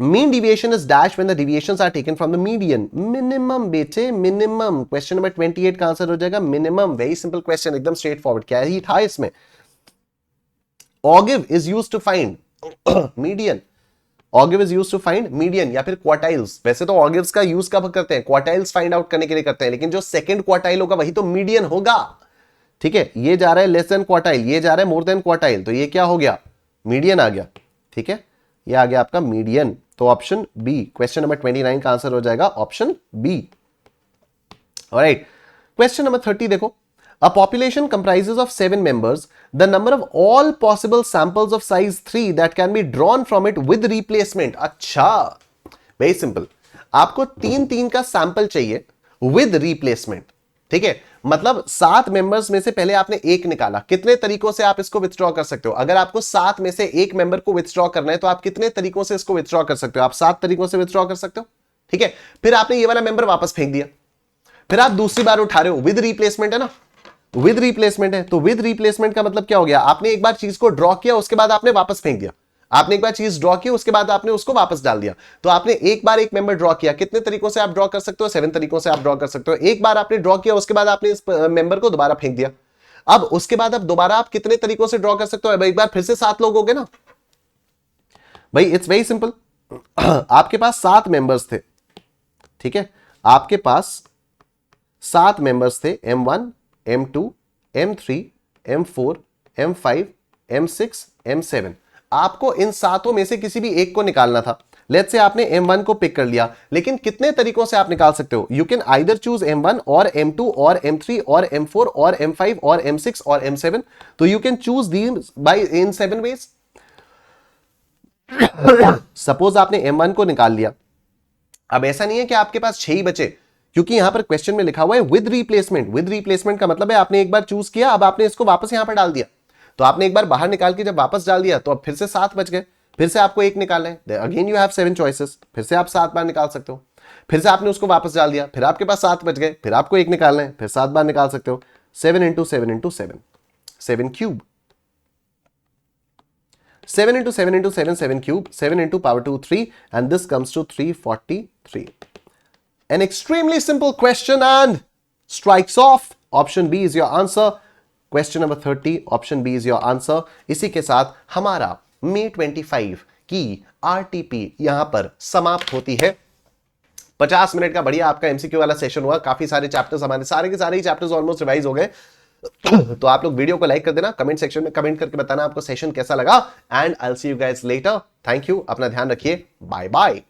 Speaker 1: Mean deviation is dash when the deviations are taken from the median. Minimum बेटे, मिनिमम। क्वेश्चन नंबर 28 का answer हो जाएगा minimum. Very simple question, एकदम स्ट्रेट फॉरवर्ड। क्या ही था इसमें, ogive is used to find median, ogive is used to find median या फिर क्वार्टाइल्स। वैसे तो ऑगिव्स का यूज कब करते हैं, क्वार्टाइल्स फाइंड आउट करने के लिए करते हैं, लेकिन जो सेकंड क्वार्टाइल होगा वही तो मीडियन होगा, ठीक है। ये जा रहा है लेस देन क्वार्टाइल, ये जा रहा है मोर देन क्वार्टाइल, तो ये क्या हो गया, मीडियन आ गया, ठीक है, ये आ गया आपका मीडियन। तो ऑप्शन बी, क्वेश्चन नंबर 29 का आंसर हो जाएगा option B. Alright, question number 30 देखो। A population comprises of 7 members. The number of all possible samples of size 3 that can be drawn from it with replacement. अच्छा, very simple. आपको 3-3 का sample चाहिए with replacement, ठीक है। मतलब 7 members में से पहले आपने एक निकाला, कितने तरीकों से आप इसको विथड्रॉ कर सकते हो। अगर आपको 7 में से एक मेंबर को विथड्रॉ करना है तो आप कितने तरीकों से इसको विथड्रॉ कर सकते हो, आप 7 तरीकों से विथड्रॉ कर सकते हो, ठीक है। फिर आपने ये वाला मेंबर वापस फेंक दिया, फिर आप दूसरी बार उठा रहे हो, विद रिप्लेसमेंट है ना, विद रिप्लेसमेंट है। तो विद रिप्लेसमेंट का मतलब क्या हो गया, आपने एक बार चीज को ड्रॉ किया, उसके बाद आपने वापस फेंक दिया। आपने एक बार चीज ड्रॉ की, उसके बाद आपने उसको वापस डाल दिया। तो आपने एक बार एक मेंबर ड्रॉ किया, कितने तरीकों से आप ड्रॉ कर सकते हो, 7 तरीकों से आप ड्रॉ कर सकते हो। एक बार आपने ड्रॉ किया, उसके बाद आपने इस मेंबर को दोबारा फेंक दिया। अब उसके बाद अब दोबारा आप कितने तरीकों से ड्रॉ कर सकते हो, एक बार फिर से 7 लोग हो गए ना भाई। It's very simple. आपके पास 7 मेंबर्स थे, ठीक है, आपके पास 7 मेंबर्स थे, M1 M2 M3 M4 M5 M6 M7। आपको इन 7 में से किसी भी एक को निकालना था। लेट्स से आपने M1 को पिक कर लिया, लेकिन कितने तरीकों से आप निकाल सकते हो, you can either choose M1 और M2 और M3 और M4 और M5 और M6 और M7। तो you can choose these by in 7 ways. Suppose आपने M1 को निकाल लिया, अब ऐसा नहीं है कि आपके पास 6 ही बचे, क्योंकि यहां पर क्वेश्चन में लिखा हुआ है विद रिप्लेसमेंट। विद रिप्लेसमेंट का मतलब है आपने एक बार चूज किया, अब आपने इसको वापस यहां पर डाल दिया। तो आपने एक बार बाहर निकाल के जब वापस डाल दिया, तो अब फिर से 7 बच गए, फिर से आपको एक निकालना है। अगेन यू हैव 7 चॉइसेस, फिर से आप 7 बार निकाल सकते हो। फिर से आपने उसको वापस डाल दिया, फिर आपके पास 7 बच गए, फिर आपको एक निकालना है, फिर 7 बार निकाल सकते हो। 7 × 7 × 7, 7 cube, 7 × 7 × 7, 7 cube, 7 × power 2 3, and this comes to 343. An extremely simple question and strikes off. Option B is your answer. Question number 30, option B is your answer. इसी के साथ हमारा May 25 की RTP यहां पर समाप्त होती है। 50 मिनट का बढ़िया आपका एमसीक्यू वाला सेशन हुआ, काफी सारे चैप्टर्स, हमारे सारे के सारे ही चैप्टर्स ऑलमोस्ट रिवाइज हो गए। तो आप लोग वीडियो को लाइक कर देना, कमेंट सेक्शन में कमेंट करके बताना आपको सेशन कैसा लगा, and I will see you guys later. Thank you, अपना ध्यान रखिए, बाय बाय।